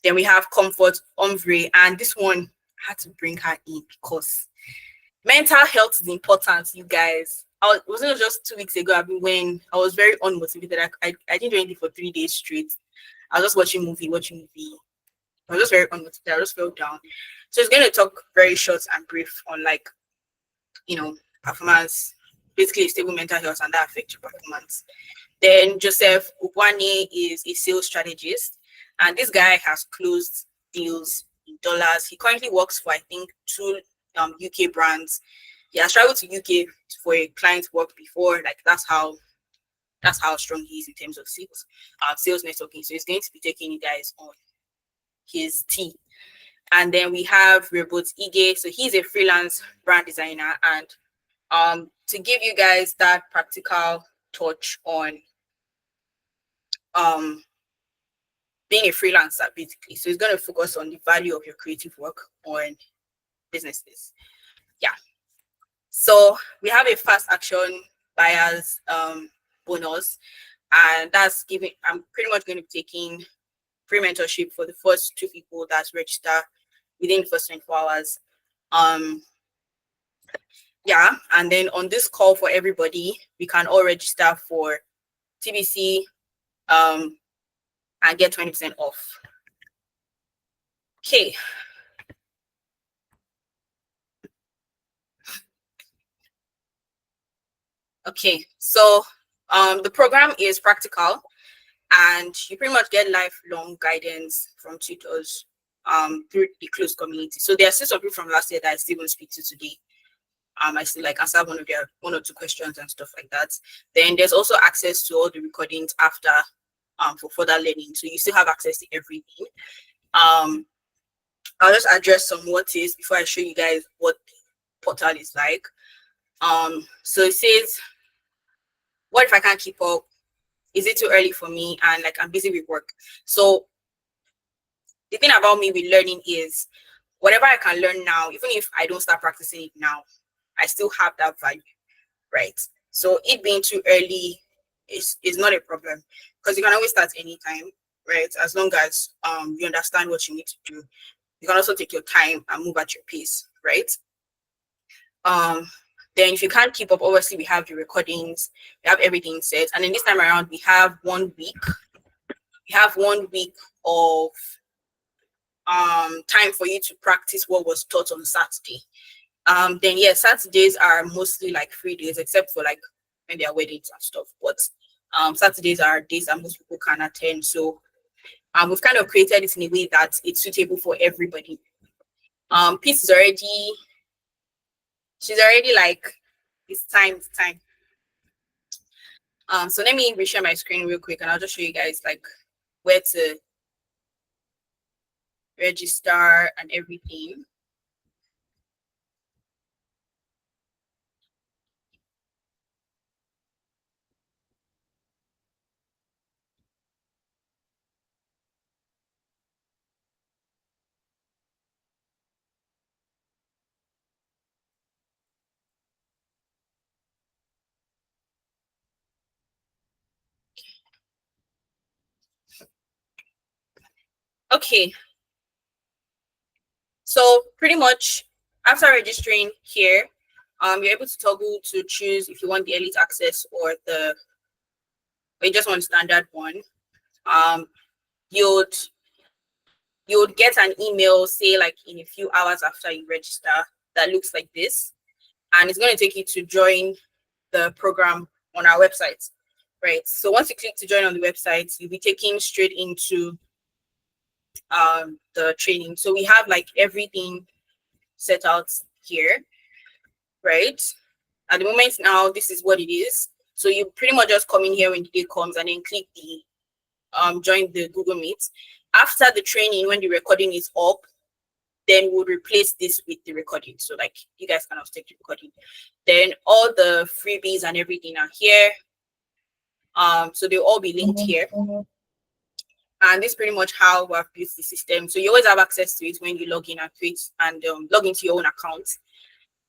Then we have Comfort Omvre, and this one I had to bring her in because mental health is important, you guys. It wasn't just 2 weeks ago when I was very unmotivated. I didn't do anything for 3 days straight. I was just watching movie. I was just very unmotivated. I just fell down. So it's going to talk very short and brief on like, performance, basically stable mental health and that affects your performance. Then Joseph Ubwane is a sales strategist, and this guy has closed deals in dollars. He currently works for, I think, 2 UK brands. He has traveled to UK for a client's work before. Like that's how strong he is in terms of sales networking. So he's going to be taking you guys on his team. And then we have Robot Ige. So he's a freelance brand designer, and to give you guys that practical touch on being a freelancer basically. So he's going to focus on the value of your creative work on businesses. Yeah. So we have a fast action buyers bonus, and that's I'm pretty much going to be taking free mentorship for the first 2 people that register within the first 24 hours. Yeah, and then on this call for everybody, we can all register for TBC and get 20% off. Okay. Okay, so the program is practical, and you pretty much get lifelong guidance from tutors through the closed community. So there are 6 of you from last year that I still want to speak to today. I still like answer 1 or 2 questions and stuff like that. Then there's also access to all the recordings after for further learning. So you still have access to everything. I'll just address some what is before I show you guys what the portal is like. So it says, what if I can't keep up? Is it too early for me? And like I'm busy with work. So the thing about me with learning is whatever I can learn now, even if I don't start practicing it now, I still have that value, right? So it being too early is not a problem because you can always start anytime, right? As long as you understand what you need to do. You can also take your time and move at your pace, right? Um, then if you can't keep up, obviously we have the recordings, we have everything set, and then this time around we have 1 week. We have 1 week of time for you to practice what was taught on Saturday. Then yeah, Saturdays are mostly like free days, except for like when there are weddings and stuff. But Saturdays are days that most people can attend. So we've kind of created it in a way that it's suitable for everybody. Peace is already, she's already like, it's time, it's time. So let me reshare my screen real quick and I'll just show you guys like where to register and everything. Okay, so pretty much after registering here, you're able to toggle to choose if you want the elite access or you just want standard one. Um, you'd get an email, say like in a few hours after you register, that looks like this, and it's going to take you to join the program on our website, right? So once you click to join on the website, you'll be taken straight into the training. So we have like everything set out here, right? At the moment now, this is what it is. So you pretty much just come in here when the day comes and then click the join the Google Meet. After the training, when the recording is up, then we'll replace this with the recording. So like you guys can also take the recording. Then all the freebies and everything are here. So they'll all be linked here. And this is pretty much how we have built the system. So you always have access to it when you log in and create and log into your own account.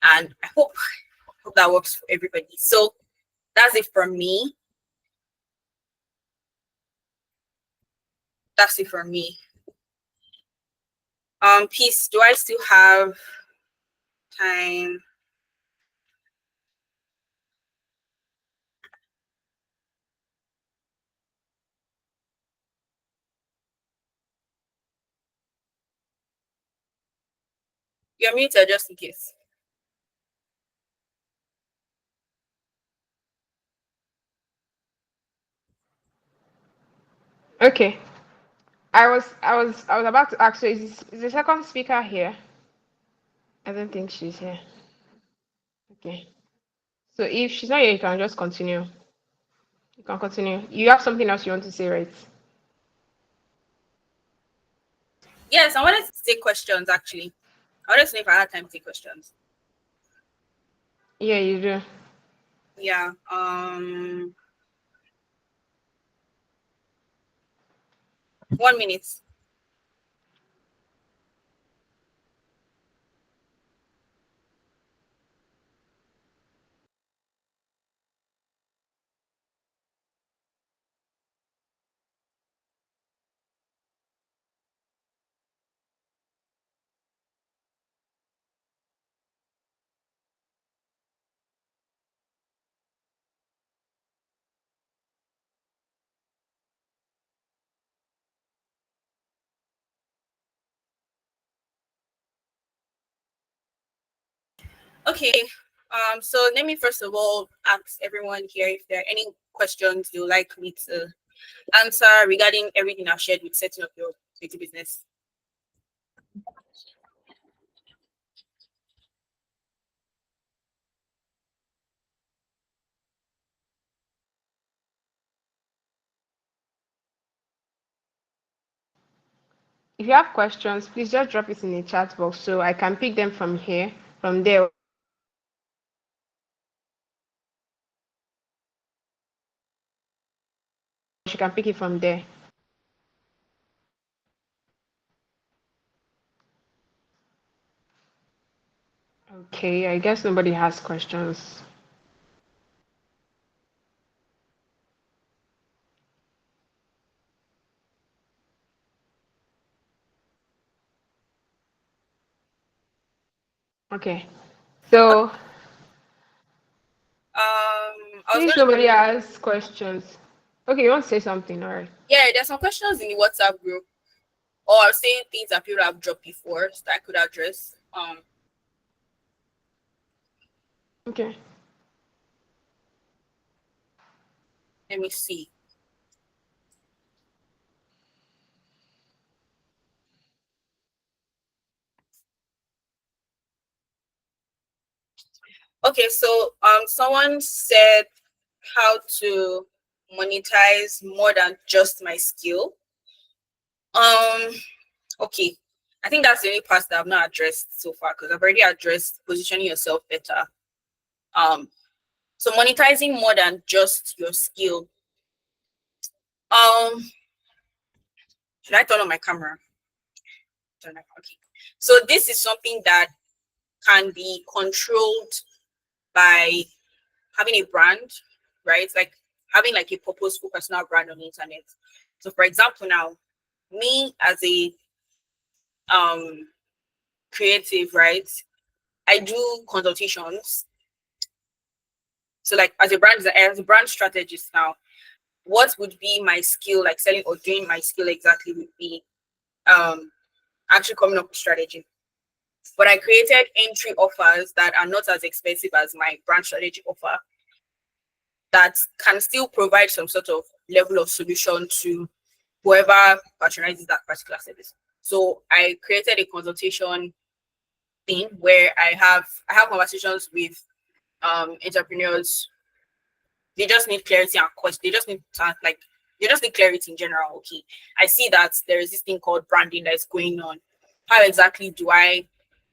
And I hope that works for everybody. So that's it from me. That's it for me. Peace, do I still have time? You're muted just in case. Okay. I was about to ask, so is the second speaker here? I don't think she's here. Okay. So if she's not here, you can just continue. You can continue. You have something else you want to say, right? Yes, I wanted to take questions actually. I wanted to know if I had time to take questions. Yeah, you do. Yeah. 1 minute. Okay. So let me first of all ask everyone here if there are any questions you'd like me to answer regarding everything I've shared with setting up your beauty business. if you have questions, please just drop it in the chat box so I can pick them from here, from there. She can pick it from there. Okay, I guess nobody has questions. Okay, so since nobody has questions, okay, you want to say something, all right? Yeah, there's some questions in the WhatsApp group, or saying things that people have dropped before so that I could address. Okay. Let me see. Okay, so someone said how to monetize more than just my skill. Okay, I think that's the only part that I've not addressed so far because I've already addressed positioning yourself better. So monetizing more than just your skill. Should I turn on my camera? Okay. So this is something that can be controlled by having a brand, right? Like having like a purposeful personal brand on the internet. So for example, now me as a creative, right? I do consultations. So like as a brand strategist now, what would be my skill, like selling or doing my skill exactly would be actually coming up with strategy. But I created entry offers that are not as expensive as my brand strategy offer that can still provide some sort of level of solution to whoever patronizes that particular service. So I created a consultation thing where I have conversations with entrepreneurs. They just need clarity and question. They just need clarity in general. Okay, I see that there is this thing called branding that is going on. How exactly do I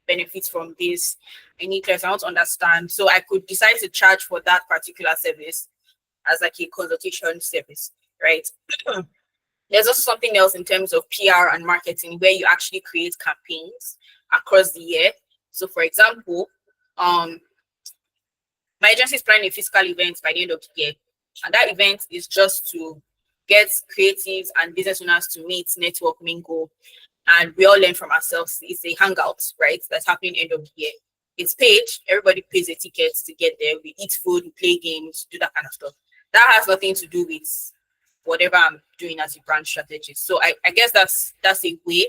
benefit from this? I need clarity. I want to understand. So I could decide to charge for that particular service as like a consultation service, right? There's also something else in terms of PR and marketing where you actually create campaigns across the year. So for example, my agency is planning a physical event by the end of the year. And that event is just to get creatives and business owners to meet, network, mingle, and we all learn from ourselves. It's a hangout, right? That's happening end of the year. It's paid. Everybody pays a ticket to get there. We eat food, we play games, do that kind of stuff. That has nothing to do with whatever I'm doing as a brand strategist. So I guess that's a way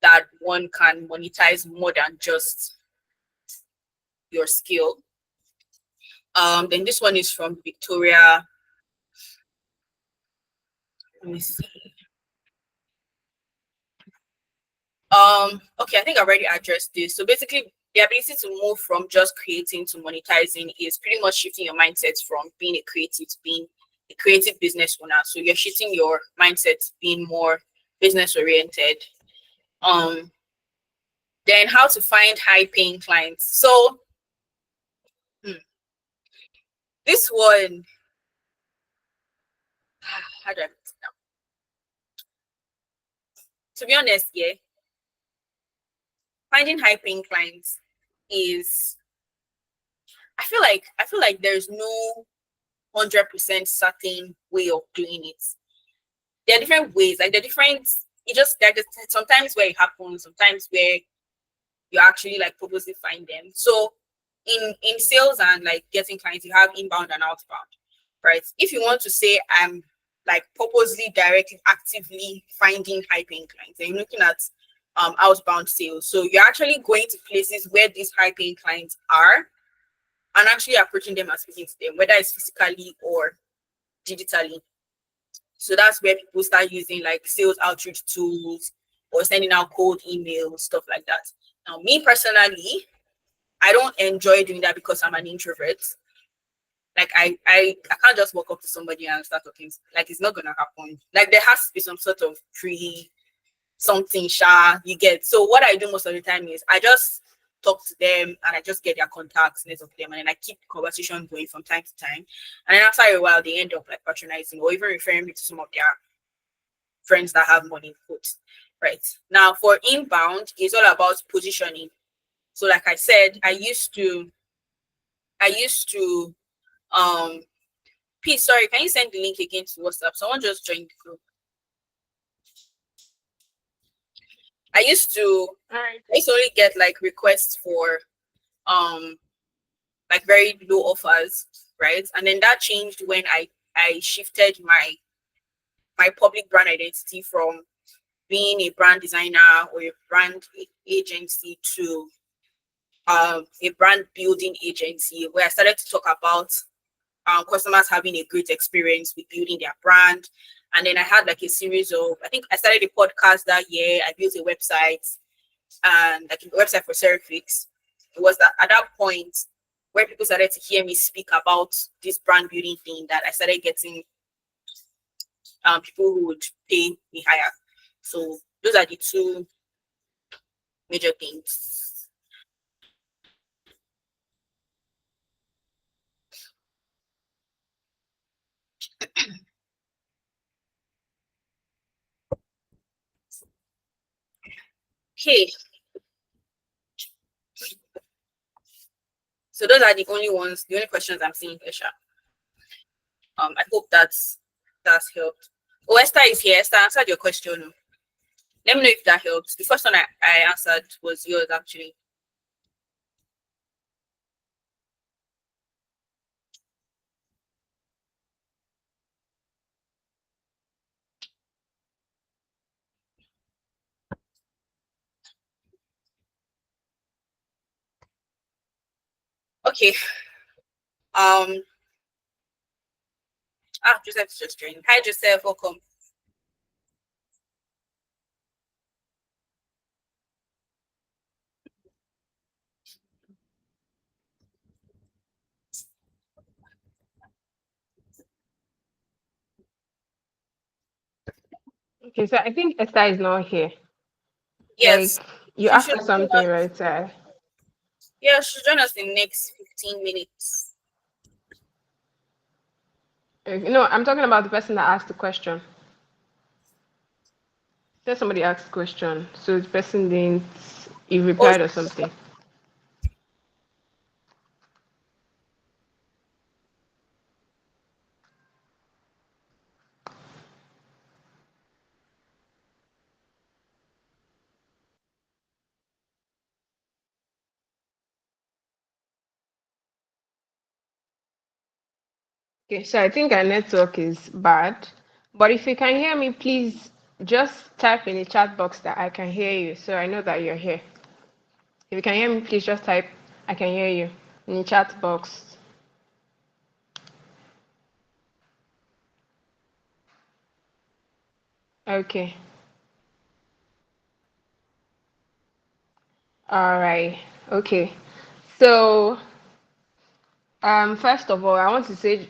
that one can monetize more than just your skill. Then this one is from Victoria. Let me see. Okay, I think I already addressed this. So basically, the ability to move from just creating to monetizing is pretty much shifting your mindset from being a creative to being a creative business owner. So you're shifting your mindset to being more business oriented. Then how to find high paying clients. So this one, how do I put it now? To be honest, yeah, finding high paying clients is I feel like there's no 100% certain way of doing it. There are different ways, like there's sometimes where it happens, sometimes where you actually like purposely find them. So in sales and like getting clients, you have inbound and outbound, right? If you want to say I'm like purposely directly actively finding high paying clients, and you're looking at outbound sales. So you're actually going to places where these high paying clients are and actually approaching them and speaking to them, whether it's physically or digitally. So that's where people start using like sales outreach tools or sending out cold emails, stuff like that. Now, me personally, I don't enjoy doing that because I'm an introvert. Like I can't just walk up to somebody and start talking. Like it's not gonna happen. Like there has to be some sort of something, sha, you get. So what I do most of the time is I just talk to them and I just get their contacts, names of them, and then I keep the conversation going from time to time. And then after a while, they end up like patronizing or even referring me to some of their friends that have money put. Right now, for inbound, it's all about positioning. So, like I said, I used to, um, Pete, sorry, can you send the link again to WhatsApp? Someone just joined the group. I used to, All right. I used to only get like requests for, um, like very low offers, right? And then that changed when I shifted my public brand identity from being a brand designer or a brand agency to a brand building agency, where I started to talk about customers having a great experience with building their brand. And then I had like a series of, I think I started a podcast that year. I built a website and like a website for Serifix. It was that at that point where people started to hear me speak about this brand building thing that I started getting people who would pay me higher. So those are the two major things. Okay, so those are the only ones, the only questions I'm seeing here, Sha. I hope that's helped. Oh, Esther is here. Esther answered your question. Let me know if that helps. The first one I answered was yours actually. Okay. Um Joseph's just joining. Hi Joseph, welcome. Okay, so I think Esther is not here. Yes. Like you She asked should her join something, us. right, sir? Yeah, she'll join us in the next 15 minutes. No, I'm talking about the person that asked the question. Then somebody asked the question, so the person didn't. You Oh, replied or something. Okay, so I think our network is bad, but if you can hear me, please just type in the chat box that I can hear you, so I know that you're here. If you can hear me, please just type I can hear you in the chat box. Okay. All right. Okay. So, first of all, I want to say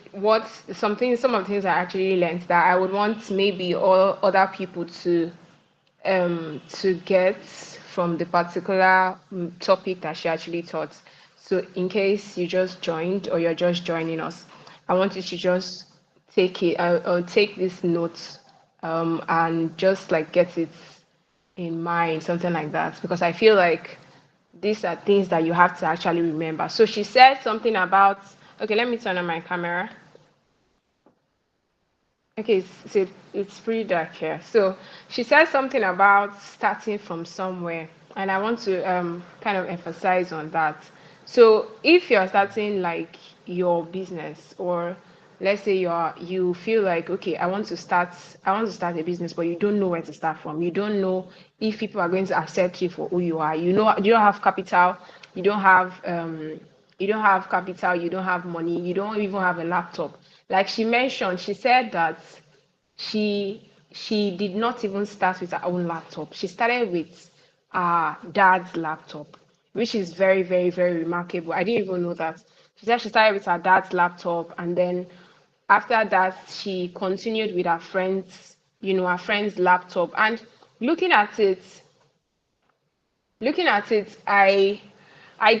some of the things I actually learned that I would want maybe all other people to get from the particular topic that she actually taught. So, in case you just joined or you're just joining us, I want you to just take it or take this note and just like get it in mind, something like that, because I feel like these are things that you have to actually remember. So she said something about, okay, let me turn on my camera. Okay, it's pretty dark here. So she said something about starting from somewhere, and I want to kind of emphasize on that. So if you're starting like your business, or let's say you feel like, okay, I want to start a business, but you don't know where to start from. You don't know if people are going to accept you for who you are. You don't have capital, you don't have capital, you don't have money, you don't even have a laptop. Like she mentioned, she said that she did not even start with her own laptop. She started with her dad's laptop, which is very, very, very remarkable. I didn't even know that. She said she started with her dad's laptop, and then after that, she continued with her friend's laptop. And looking at it, looking at it, I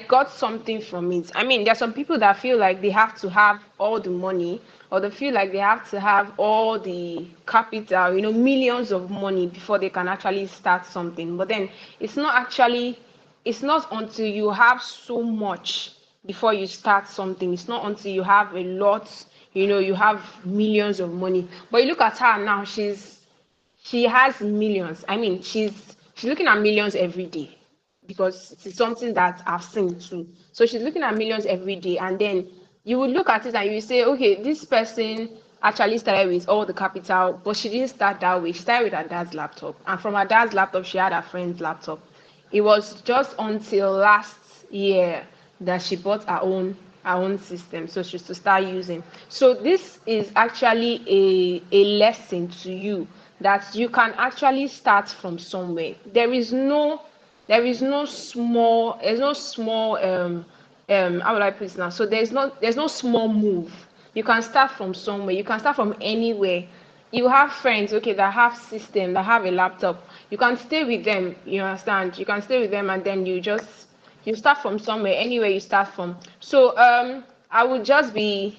got something from it. I mean, there are some people that feel like they have to have all the money, or they feel like they have to have all the capital, millions of money before they can actually start something. But then it's not actually, it's not until you have so much before you start something. It's not until you have a lot, you have millions of money. But you look at her now, she has millions. I mean, she's looking at millions every day because it's something that I've seen too. So she's looking at millions every day, and then you would look at it and you say, okay, this person actually started with all the capital, but she didn't start that way. She started with her dad's laptop, and from her dad's laptop, she had her friend's laptop. It was just until last year that she bought her own system, so she's to start using. So this is actually a lesson to you that you can actually start from somewhere. There's no small how would I put it now? So there's no small move. You can start from somewhere. You can start from anywhere. You have friends, okay, that have system, that have a laptop. You can stay with them. You understand? You can stay with them, and then you start from somewhere. Anywhere you start from. So I would just be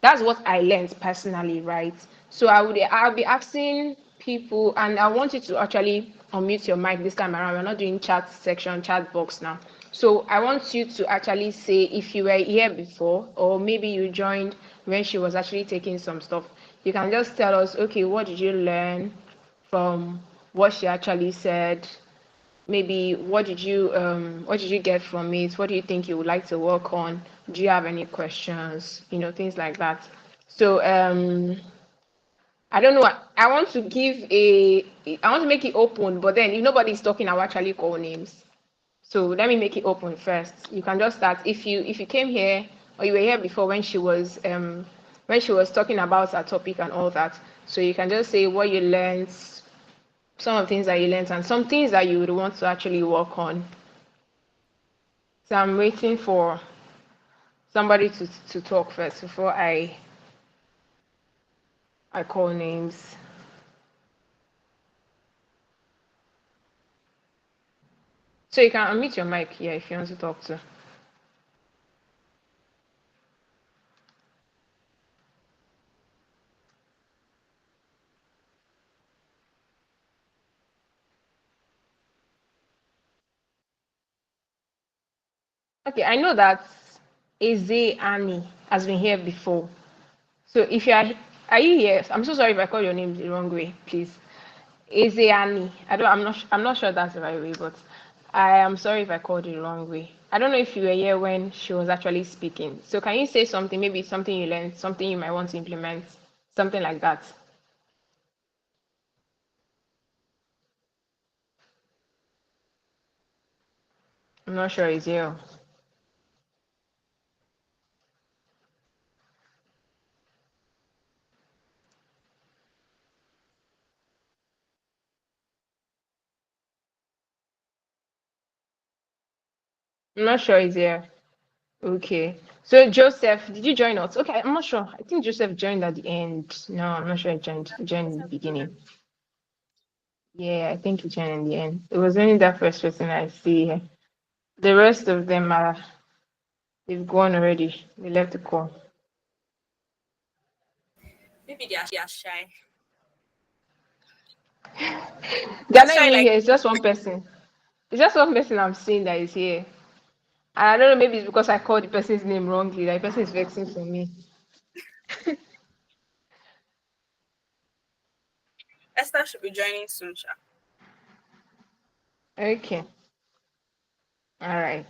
that's what I learned personally, right? So I'll be asking people, and I want you to actually unmute your mic this time around. We're not doing chat section, chat box now. So I want you to actually say if you were here before, or maybe you joined when she was actually taking some stuff. You can just tell us, okay, what did you learn from what she actually said? Maybe what did you get from it? What do you think you would like to work on? Do you have any questions? Things like that. So I don't know. I want to I want to make it open, but then if nobody's talking, I'll actually call names. So let me make it open first. You can just start if you came here or you were here before when she was talking about her topic and all that. So you can just say what you learned, some of the things that you learned, and some things that you would want to actually work on. So I'm waiting for somebody to talk first before I call names. So you can unmute your mic here if you want to talk to. Okay, I know that Eze Annie has been here before. So if are you here? I'm so sorry if I call your name the wrong way, please. Eze Annie. I'm not sure that's the right way, but I am sorry if I called you the wrong way. I don't know if you were here when she was actually speaking. So can you say something, maybe something you learned, something you might want to implement, something like that? I'm not sure it's you. I'm not sure it's here. Okay. So Joseph, did you join us? Okay, I'm not sure. I think Joseph joined at the end. No, I'm not sure he joined in the beginning. Yeah, I think he joined in the end. It was only that first person I see here. The rest of them they've gone already. They left the call. Maybe they are shy. They're They're not shy even like here. It's just one person. It's just one person I'm seeing that is here. And I don't know, maybe it's because I called the person's name wrongly. That person is vexing for me. Esther should be joining soon, Sha. Okay. All right.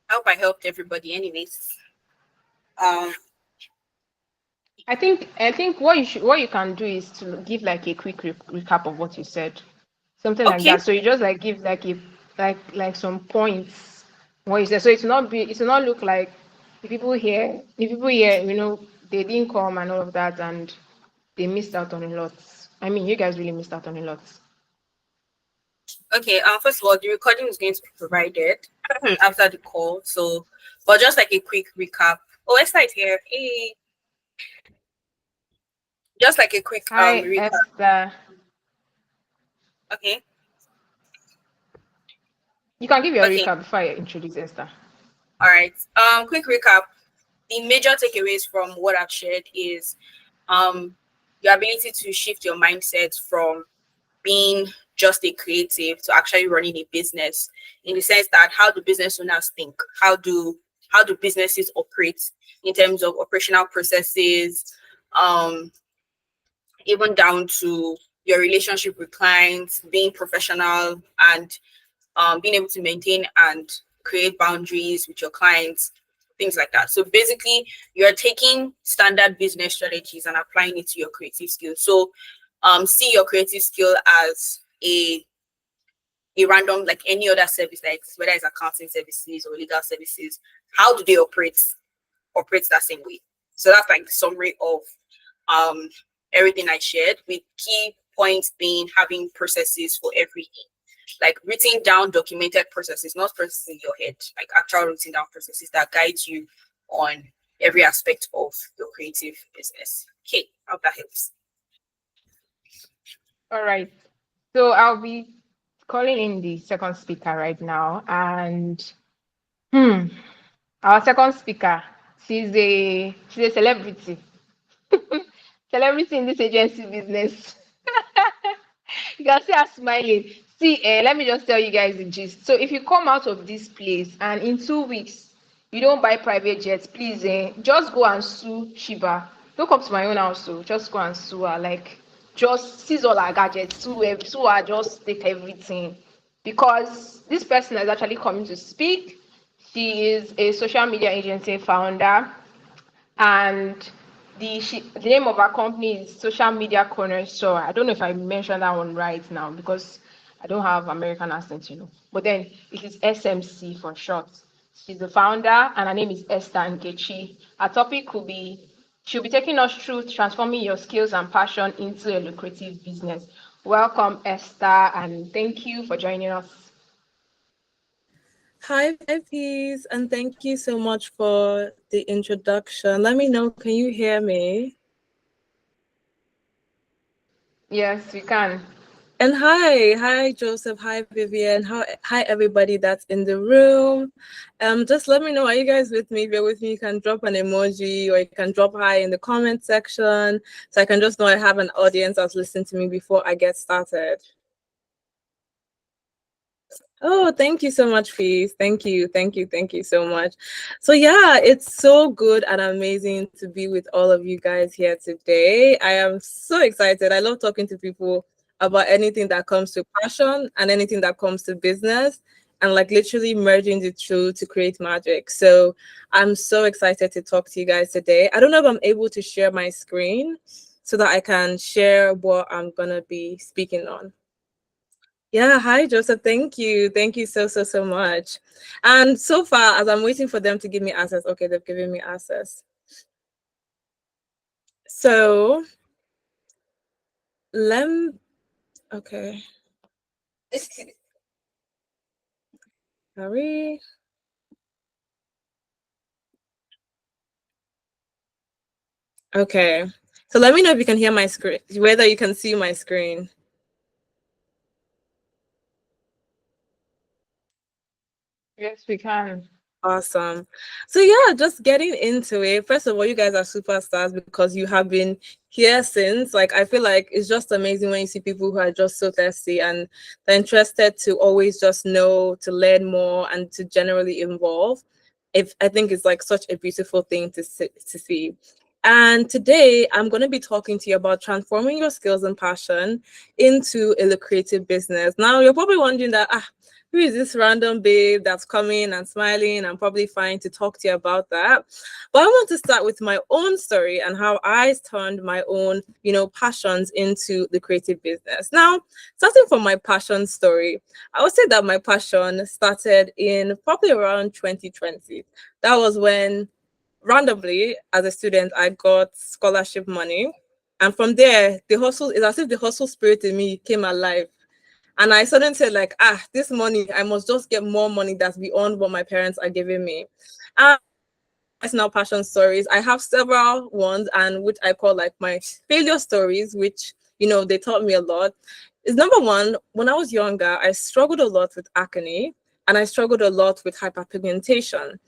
I hope I helped everybody anyways. Um I think what you can do is to give like a quick recap of what you said, something like okay. that. So you just like give like some points what you said. So it will not look like the people here they didn't come and all of that, and they missed out on a lot. I mean, you guys really missed out on a lot. Okay, first of all, the recording is going to be provided after the call. So but just like a quick recap. Oh, Esther is here. Hey, just like a quick Hi, recap. Esther. Okay. You can give your Okay. recap before I introduce Esther. All right. Quick recap. The major takeaways from what I've shared is your ability to shift your mindset from being just a creative to actually running a business, in the sense that how do business owners think? How do businesses operate in terms of operational processes, um, even down to your relationship with clients, being professional, and being able to maintain and create boundaries with your clients, things like that. So basically, you're taking standard business strategies and applying it to your creative skills. So see your creative skill as a random, like any other service, like whether it's accounting services or legal services. How do they operate that same way? So that's like the summary of um everything I shared, with key points being having processes for everything, like written down documented processes, not processes in your head, like actual written down processes that guide you on every aspect of your creative business. Okay, I hope that helps. All right. So I'll be calling in the second speaker right now. And hmm, our second speaker, she's a celebrity. Celebrity in this agency business. You can see her smiling. See, let me just tell you guys the gist. So if you come out of this place and in 2 weeks you don't buy private jets, please, just go and sue Shiba. Don't come to my own house, so just go and sue her. Like, just seize all her gadgets, sue her, just take everything. Because this person is actually coming to speak. She is a social media agency founder, and the name of our company is Social Media Corner Store. I don't know if I mentioned that one right now because I don't have American accent. But then it is SMC for short. She's the founder, and her name is Esther Nkechi. Our topic will be she'll be taking us through transforming your skills and passion into a lucrative business. Welcome, Esther, and thank you for joining us. Hi, Peace, and thank you so much for the introduction. Let me know, can you hear me? Yes, we can. And hi, Joseph, hi, Vivian, hi, everybody that's in the room. Just let me know, are you guys with me? If you're with me, you can drop an emoji or you can drop hi in the comment section so I can just know I have an audience that's listening to me before I get started. Oh, thank you so much, Fees. Thank you so much. So yeah, it's so good and amazing to be with all of you guys here today. I am so excited. I love talking to people about anything that comes to passion and anything that comes to business, and like literally merging the two to create magic. So I'm so excited to talk to you guys today. I don't know if I'm able to share my screen so that I can share what I'm gonna be speaking on. Yeah, hi Joseph. Thank you. Thank you so much. And so far, as I'm waiting for them to give me access, okay, they've given me access. So okay. Sorry. Okay. So let me know if you can hear my screen, whether you can see my screen. Yes, we can. Awesome. So yeah, just getting into it. First of all, you guys are superstars because you have been here since. Like, I feel like it's just amazing when you see people who are just so thirsty and they're interested to always just know, to learn more, and to generally involve. If I think it's like such a beautiful thing to see. And today I'm going to be talking to you about transforming your skills and passion into a lucrative business. Now you're probably wondering that who is this random babe that's coming and smiling? I'm probably fine to talk to you about that. But I want to start with my own story and how I turned my own, passions into the creative business. Now, starting from my passion story, I would say that my passion started in probably around 2020. That was when randomly, as a student, I got scholarship money. And from there, the hustle is as if the hustle spirit in me came alive. And I suddenly said, like, this money, I must just get more money that's beyond what my parents are giving me. Personal passion stories. I have several ones, and which I call like my failure stories, which they taught me a lot. is number one, when I was younger, I struggled a lot with acne and I struggled a lot with hyperpigmentation.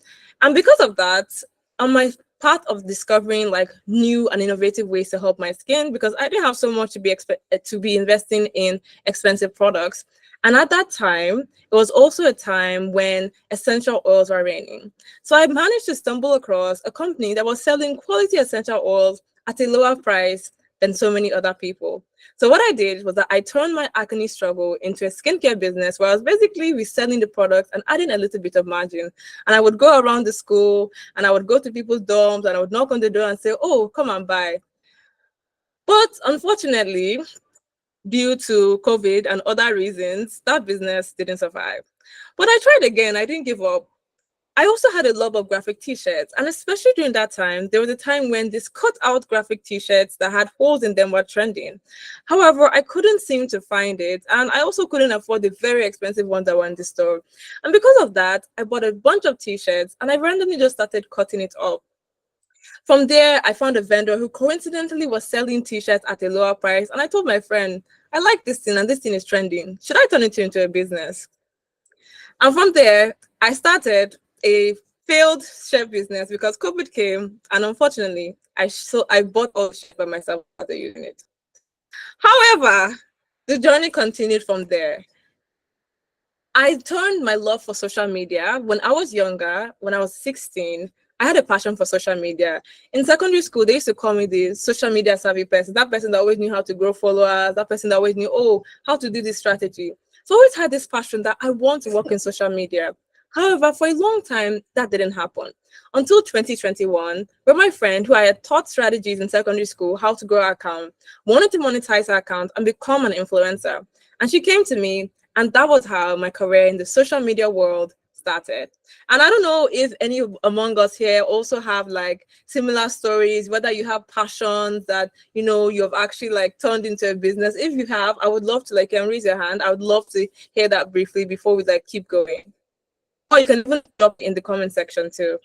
And because of that, on my path of discovering like new and innovative ways to help my skin, because I didn't have so much to be investing in expensive products. And at that time, it was also a time when essential oils were raining. So I managed to stumble across a company that was selling quality essential oils at a lower price than so many other people. So what I did was that I turned my acne struggle into a skincare business where I was basically reselling the products and adding a little bit of margin. And I would go around the school and I would go to people's dorms and I would knock on the door and say, oh, come and buy. But unfortunately, due to COVID and other reasons, that business didn't survive. But I tried again. I didn't give up. I also had a love of graphic t-shirts, and especially during that time, there was a time when these cut-out graphic t-shirts that had holes in them were trending. However, I couldn't seem to find it, and I also couldn't afford the very expensive ones that were in the store. And because of that, I bought a bunch of t-shirts, and I randomly just started cutting it up. From there, I found a vendor who coincidentally was selling t-shirts at a lower price, and I told my friend, I like this thing, and this thing is trending. Should I turn it into a business? And from there, I started a failed shirt business because COVID came, and unfortunately, I bought all the shit by myself as a unit. However, the journey continued from there. I turned my love for social media. When I was younger, when I was 16, I had a passion for social media. In secondary school, they used to call me the social media savvy person, that person that always knew how to grow followers, that person that always knew, oh, how to do this strategy. So I always had this passion that I want to work in social media. However, for a long time, that didn't happen. Until 2021, where my friend, who I had taught strategies in secondary school, how to grow her account, wanted to monetize her account and become an influencer. And she came to me, and that was how my career in the social media world started. And I don't know if any among us here also have like similar stories, whether you have passions that, you know, you have actually like turned into a business. If you have, I would love to like raise your hand. I would love to hear that briefly before we like keep going. Or you can even drop in the comment section too.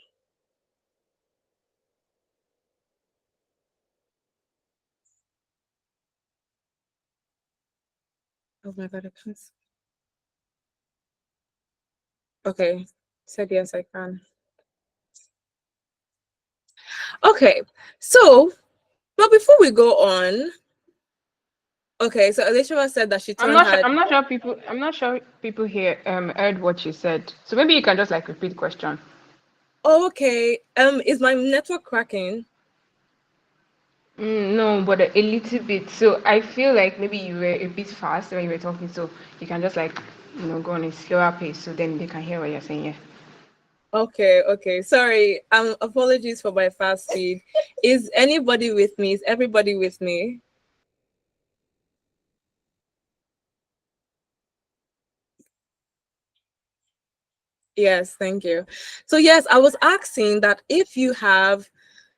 Oh my God, I can't. Okay, said yes, I can. Okay, so, but before we go on, okay, so Alicia said that she turned her. I'm not sure people here heard what you said. So maybe you can just like repeat the question. Oh, okay, is my network cracking? No, but a little bit. So I feel like maybe you were a bit fast when you were talking, so you can just like go on a slower pace, so then they can hear what you're saying. Yeah. Okay, sorry. Apologies for my fast speed. Is anybody with me? Is everybody with me? Yes, thank you. So yes, I was asking that if you have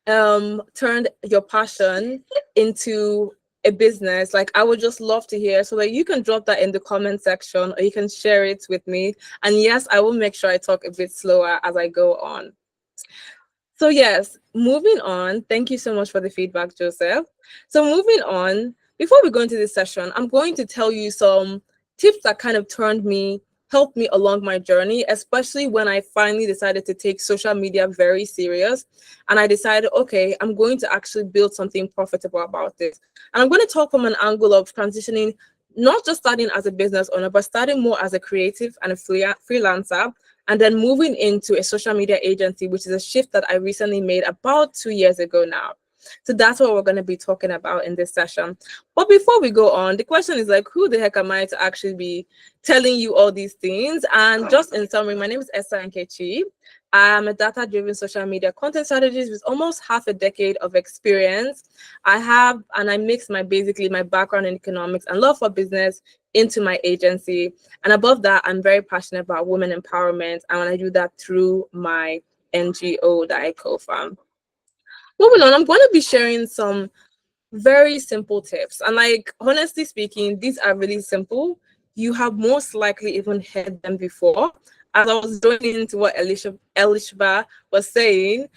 turned your passion into a business, like I would just love to hear, so like you can drop that in the comment section or you can share it with me. And yes, I will make sure I talk a bit slower as I go on. So yes, moving on. Thank you so much for the feedback, Joseph. So moving on, before we go into this session, I'm going to tell you some tips that kind of helped me along my journey, especially when I finally decided to take social media very serious. And I decided, okay, I'm going to actually build something profitable about this. And I'm going to talk from an angle of transitioning, not just starting as a business owner, but starting more as a creative and a freelancer, and then moving into a social media agency, which is a shift that I recently made about 2 years ago now. So that's what we're going to be talking about in this session. But before we go on, the question is like, who the heck am I to actually be telling you all these things? And just in summary, my name is Esther Nkechi. I'm a data-driven social media content strategist with almost half a decade of experience. I mix my background in economics and love for business into my agency. And above that, I'm very passionate about women empowerment. And I do that through my NGO that I co-found. Moving on, I'm going to be sharing some very simple tips. And like, honestly speaking, these are really simple. You have most likely even heard them before. As I was joining into what Elishba was saying,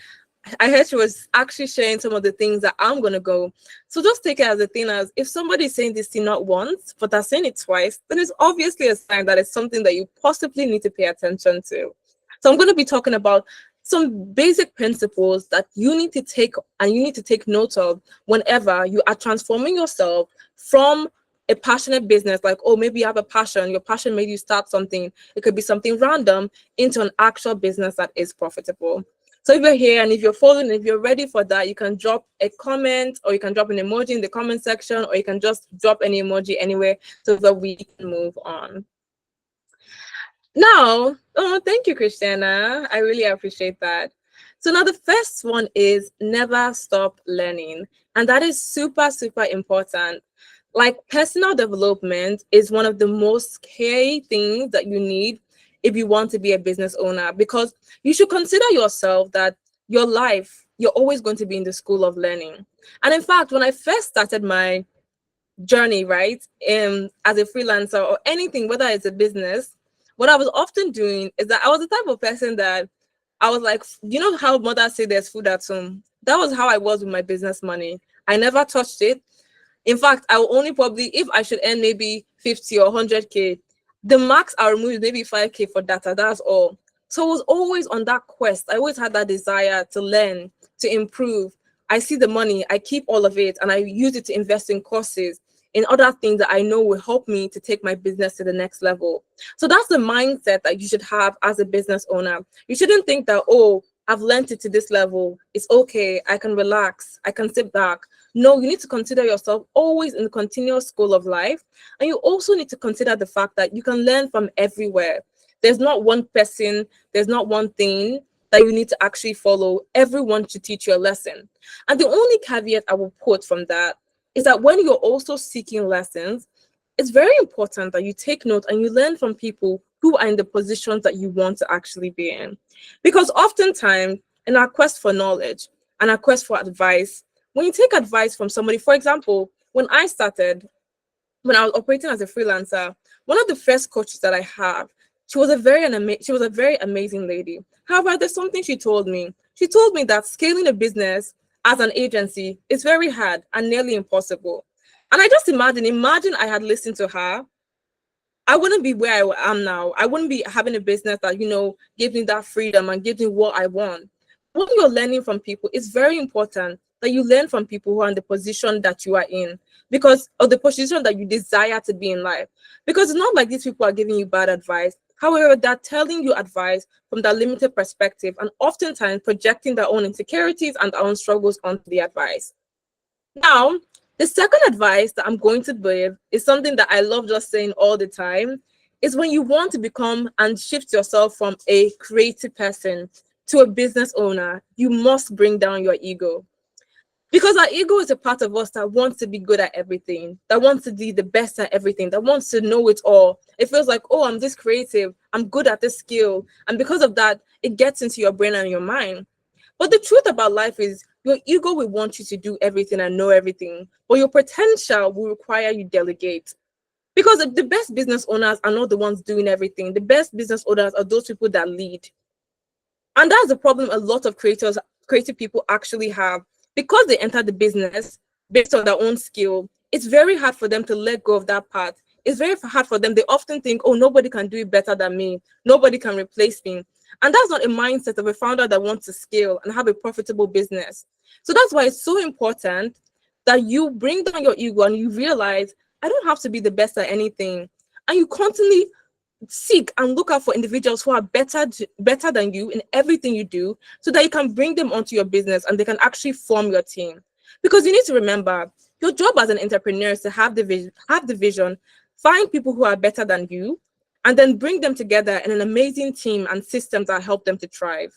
I heard she was actually sharing some of the things that I'm gonna go. So just take it as a thing as if somebody is saying this thing not once, but they're saying it twice, then it's obviously a sign that it's something that you possibly need to pay attention to. So I'm gonna be talking about some basic principles that you need to take and you need to take note of whenever you are transforming yourself from a passionate business, like, oh, maybe you have a passion, your passion made you start something, it could be something random, into an actual business that is profitable. So if you're here and if you're following, if you're ready for that, you can drop a comment or you can drop an emoji in the comment section, or you can just drop any emoji anywhere so that we can move on. Now, oh, thank you, Christiana. I really appreciate that. So now the first one is never stop learning. And that is super, super important. Like, personal development is one of the most key things that you need if you want to be a business owner, because you should consider yourself that your life, you're always going to be in the school of learning. And in fact, when I first started my journey, right, as a freelancer or anything, whether it's a business, what I was often doing is that I was the type of person that I was like, you know how mothers say there's food at home? That was how I was with my business money. I never touched it. In fact, I will only probably, if I should earn maybe 50 or 100K, the max I'll remove is maybe 5K for data. That's all. So I was always on that quest. I always had that desire to learn, to improve. I see the money, I keep all of it, and I use it to invest in courses, in other things that I know will help me to take my business to the next level. So that's the mindset that you should have as a business owner. You shouldn't think that, oh, I've learned it to this level, it's okay, I can relax, I can sit back. No, you need to consider yourself always in the continuous school of life. And you also need to consider the fact that you can learn from everywhere. There's not one person, there's not one thing that you need to actually follow. Everyone should teach you a lesson. And the only caveat I will put from that is that when you're also seeking lessons, it's very important that you take note and you learn from people who are in the positions that you want to actually be in. Because oftentimes, in our quest for knowledge and our quest for advice, when you take advice from somebody, for example, when I started, when I was operating as a freelancer, one of the first coaches that I have, she was a very amazing lady. However, there's something she told me. She told me that scaling a business as an agency is very hard and nearly impossible. And I just imagine I had listened to her, I wouldn't be where I am now. I wouldn't be having a business that, gives me that freedom and gives me what I want. When you're learning from people, it's very important that you learn from people who are in the position that you are in, because of the position that you desire to be in life. Because it's not like these people are giving you bad advice. However, they're telling you advice from their limited perspective and oftentimes projecting their own insecurities and their own struggles onto the advice. Now, the second advice that I'm going to give is something that I love just saying all the time, is when you want to become and shift yourself from a creative person to a business owner, you must bring down your ego. Because our ego is a part of us that wants to be good at everything, that wants to be the best at everything, that wants to know it all. It feels like, oh, I'm this creative, I'm good at this skill. And because of that, it gets into your brain and your mind. But the truth about life is your ego will want you to do everything and know everything, but your potential will require you delegate. Because the best business owners are not the ones doing everything. The best business owners are those people that lead. And that's the problem a lot of creative people actually have. Because they enter the business based on their own skill, it's very hard for them to let go of that part. It's very hard for them. They often think, oh, nobody can do it better than me. Nobody can replace me. And that's not a mindset of a founder that wants to scale and have a profitable business. So that's why it's so important that you bring down your ego and you realize, I don't have to be the best at anything. And you constantly seek and look out for individuals who are better than you in everything you do, so that you can bring them onto your business and they can actually form your team. Because you need to remember, your job as an entrepreneur is to have the vision, find people who are better than you, and then bring them together in an amazing team and systems that help them to thrive.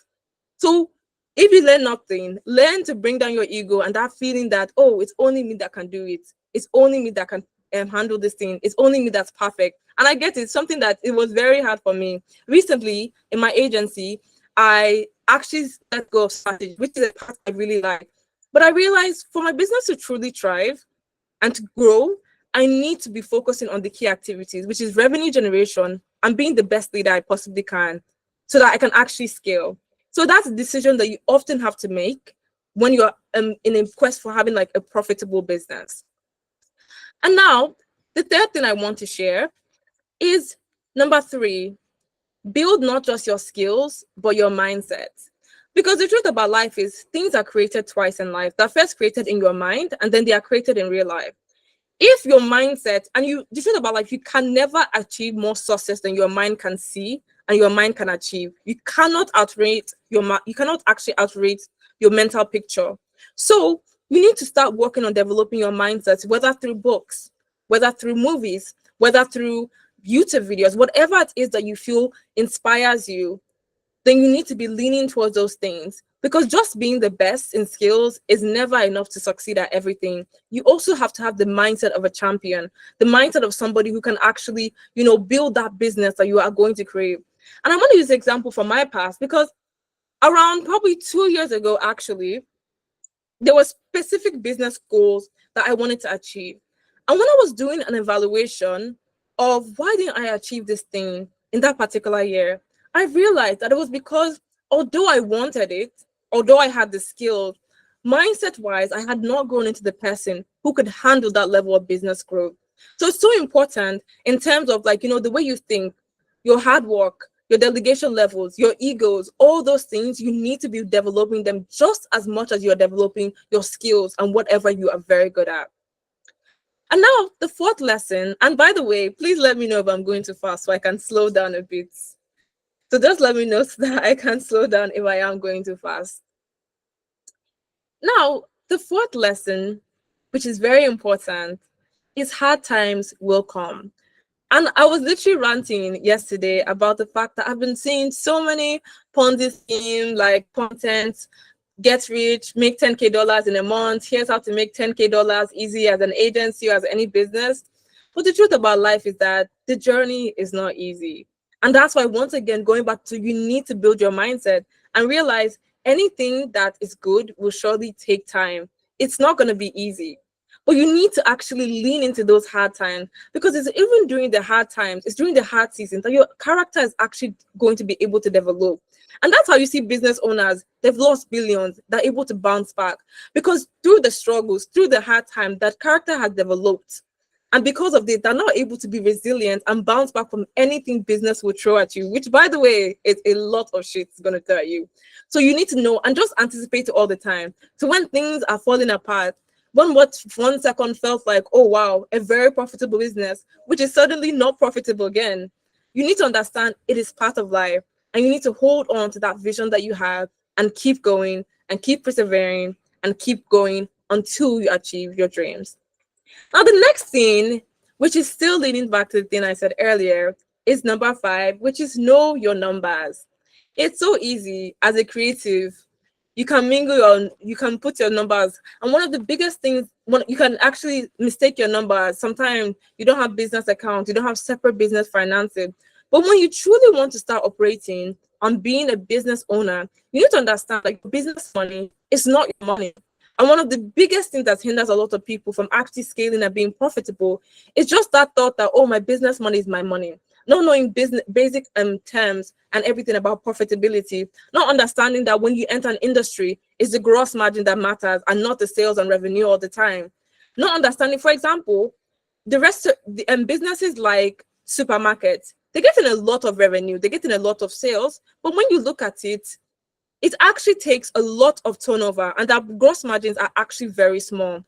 So if you learn nothing, learn to bring down your ego and that feeling that, oh, it's only me that can do it. It's only me that can handle this thing. It's only me that's perfect. And I get it, something that it was very hard for me. Recently, in my agency, I actually let go of strategy, which is a part I really like. But I realized for my business to truly thrive and to grow, I need to be focusing on the key activities, which is revenue generation and being the best leader I possibly can, so that I can actually scale. So that's a decision that you often have to make when you're in a quest for having like a profitable business. And now, the third thing I want to share is number 3, build not just your skills, but your mindset. Because the truth about life is things are created twice in life. They're first created in your mind, and then they are created in real life. If your mindset, the truth about life, you can never achieve more success than your mind can see and your mind can achieve. You cannot you cannot actually outrate your mental picture. So you need to start working on developing your mindset, whether through books, whether through movies, whether through YouTube videos, whatever it is that you feel inspires you, then you need to be leaning towards those things, because just being the best in skills is never enough to succeed at everything. You also have to have the mindset of a champion, the mindset of somebody who can actually, build that business that you are going to create. And I'm going to use an example from my past, because around probably 2 years ago, actually, there were specific business goals that I wanted to achieve. And when I was doing an evaluation of why didn't I achieve this thing in that particular year, I realized that it was because although I wanted it, although I had the skills, mindset-wise, I had not grown into the person who could handle that level of business growth. So it's so important in terms of the way you think, your hard work, your delegation levels, your egos, all those things, you need to be developing them just as much as you're developing your skills and whatever you are very good at. And now the 4th lesson, and by the way, please let me know if I'm going too fast so I can slow down a bit. So just let me know so that I can slow down if I am going too fast. Now, the 4th lesson, which is very important, is hard times will come. And I was literally ranting yesterday about the fact that I've been seeing so many Ponzi scheme like content, get rich, make $10K in a month. Here's how to make $10K easy as an agency or as any business. But the truth about life is that the journey is not easy. And that's why, once again, going back to, you need to build your mindset and realize anything that is good will surely take time. It's not going to be easy. But you need to actually lean into those hard times, because it's even during the hard times, it's during the hard seasons that your character is actually going to be able to develop. And that's how you see business owners, they've lost billions, they're able to bounce back, because through the struggles, through the hard time, that character has developed. And because of this, they're not able to be resilient and bounce back from anything business will throw at you, which, by the way, is a lot of shit is going to throw at you. So you need to know and just anticipate it all the time. So when things are falling apart, what 1 second felt like, oh, wow, a very profitable business, which is suddenly not profitable again, you need to understand it is part of life. And you need to hold on to that vision that you have and keep going and keep persevering and keep going until you achieve your dreams. Now, the next thing, which is still leading back to the thing I said earlier, is number 5, which is know your numbers. It's so easy as a creative. You can you can put your numbers. And one of the biggest things, you can actually mistake your numbers. Sometimes you don't have business accounts, you don't have separate business financing. But when you truly want to start operating on being a business owner, you need to understand that your business money is not your money. And one of the biggest things that hinders a lot of people from actually scaling and being profitable is just that thought that, oh, my business money is my money. Not knowing basic terms and everything about profitability, not understanding that when you enter an industry, it's the gross margin that matters and not the sales and revenue all the time. Not understanding, for example, the rest of the businesses like supermarkets, they're getting a lot of revenue, they're getting a lot of sales, but when you look at it, it actually takes a lot of turnover, and that gross margins are actually very small.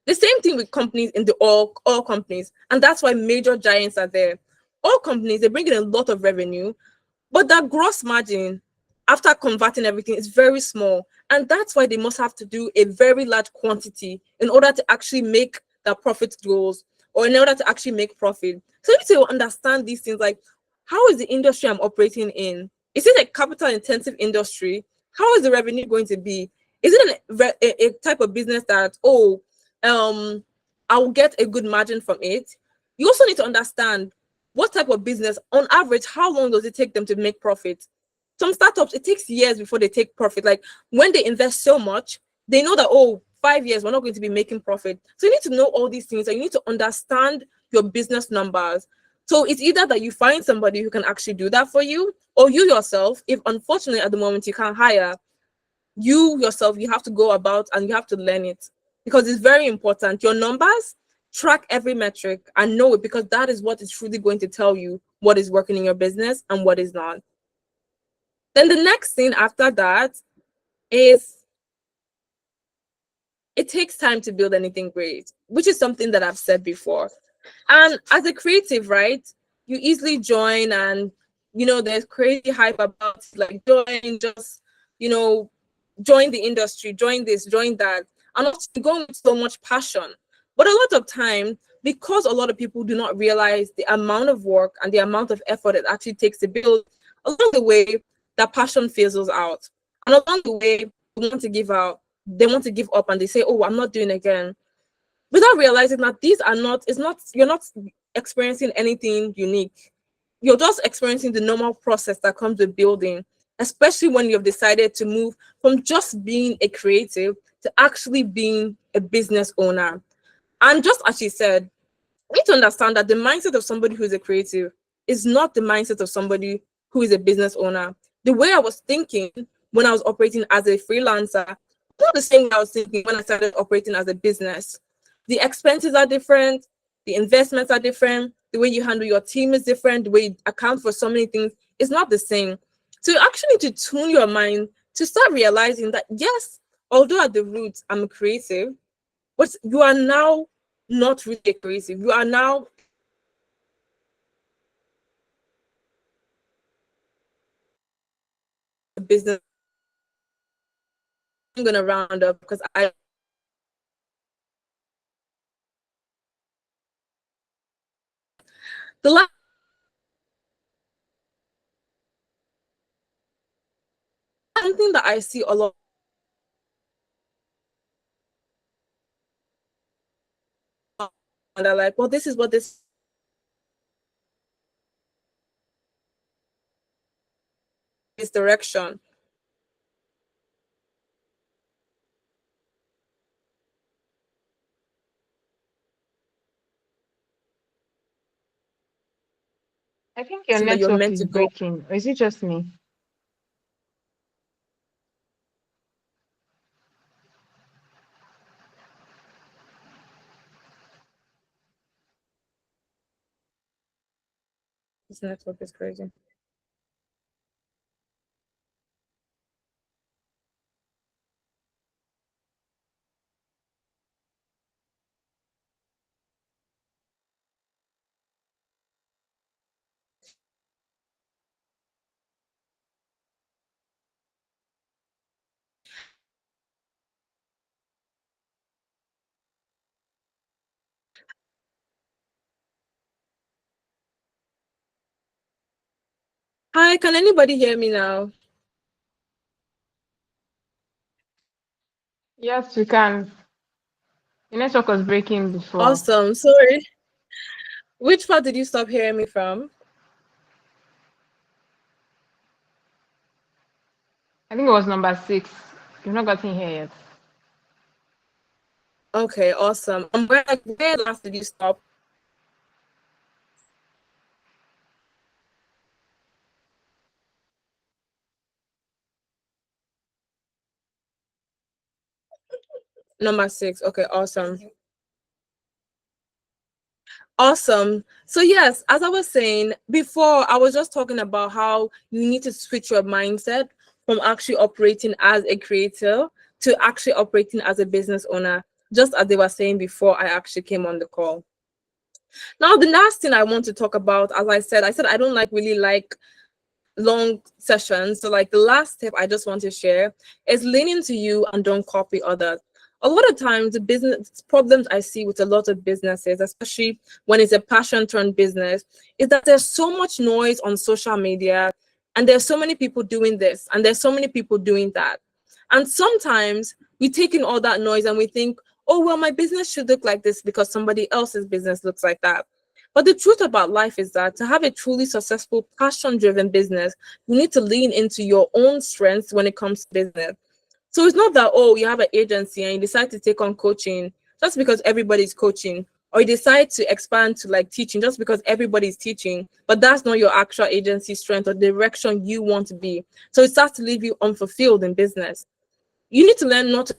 The same thing with companies in the oil companies, and that's why major giants are there. Oil companies, they bring in a lot of revenue, but that gross margin after converting everything is very small, and that's why they must have to do a very large quantity in order to actually make the profit goals, or in order to actually make profit. So you need to understand these things, like, how is the industry I'm operating in? Is it a capital intensive industry? How is the revenue going to be? Is it a type of business that, I'll get a good margin from it? You also need to understand what type of business, on average, how long does it take them to make profit? Some startups, it takes years before they take profit. Like, when they invest so much, they know that, 5 years, we're not going to be making profit. So you need to know all these things, and you need to understand your business numbers So it's either that you find somebody who can actually do that for you, or you yourself, if unfortunately at the moment you can't hire, you yourself, you have to go about and you have to learn it, because it's very important. Your numbers, track every metric and know it, because that is what is truly going to tell you what is working in your business and what is not. Then the next thing after that is, it takes time to build anything great, which is something that I've said before. And as a creative, right, you easily join, and there's crazy hype about like join, just join the industry, join this, join that, and also going with so much passion. But a lot of time, because a lot of people do not realize the amount of work and the amount of effort it actually takes to build, along the way, that passion fizzles out. And along the way, they want to give up, and they say, oh, I'm not doing it again. Without realizing that you're not experiencing anything unique. You're just experiencing the normal process that comes with building, especially when you've decided to move from just being a creative to actually being a business owner. And just as she said, you need to understand that the mindset of somebody who is a creative is not the mindset of somebody who is a business owner. The way I was thinking when I was operating as a freelancer, not the same way I was thinking when I started operating as a business. The expenses are different, the investments are different, the way you handle your team is different, the way you account for so many things is not the same. So you actually need to tune your mind to start realizing that, yes, although at the root I'm a creative, but you are now not really a creative. You are now a business. I'm going to round up because the last something that I see a lot, and they're like, well, this is what this direction. I think your That you're network meant is to go. breaking. Or is it just me? This network is crazy. Hi, can anybody hear me now? Yes, we can. The network was breaking before. Awesome. Sorry. Which part did you stop hearing me from? I think it was number 6. You've not gotten here yet. Okay, awesome. Where last did you stop? Number 6. Okay, awesome. Awesome. So yes, as I was saying before, I was just talking about how you need to switch your mindset from actually operating as a creator to actually operating as a business owner, just as they were saying before I actually came on the call. Now, the last thing I want to talk about, as I said I don't really like long sessions. So like the last tip I just want to share is lean into you and don't copy others. A lot of times the business problems I see with a lot of businesses, especially when it's a passion turned business, is that there's so much noise on social media and there's so many people doing this and there's so many people doing that. And sometimes we take in all that noise and we think, oh, well, my business should look like this because somebody else's business looks like that. But the truth about life is that to have a truly successful, passion-driven business, you need to lean into your own strengths when it comes to business. So it's not that, oh, you have an agency and you decide to take on coaching just because everybody's coaching. or you decide to expand to like teaching just because everybody's teaching, but that's not your actual agency strength or direction you want to be. So it starts to leave you unfulfilled in business. You need to learn not to,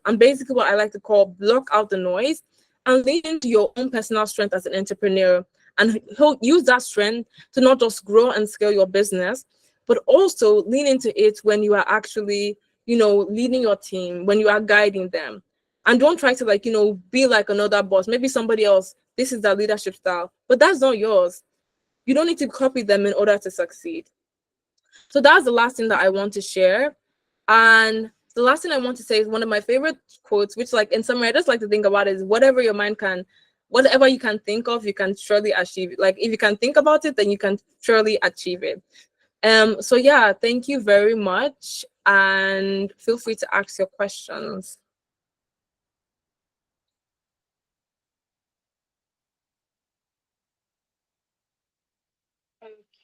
and basically what I like to call block out the noise and lean into your own personal strength as an entrepreneur. And he'll use that strength to not just grow and scale your business, but also lean into it when you are actually, leading your team, when you are guiding them. And don't try to be like another boss, maybe somebody else. This is their leadership style, but that's not yours. You don't need to copy them in order to succeed. So that's the last thing that I want to share. And the last thing I want to say is one of my favorite quotes, which, like, in summary, I just like to think about is whatever you can think of, you can surely achieve. Like, if you can think about it, then you can surely achieve it. So yeah, thank you very much. And feel free to ask your questions.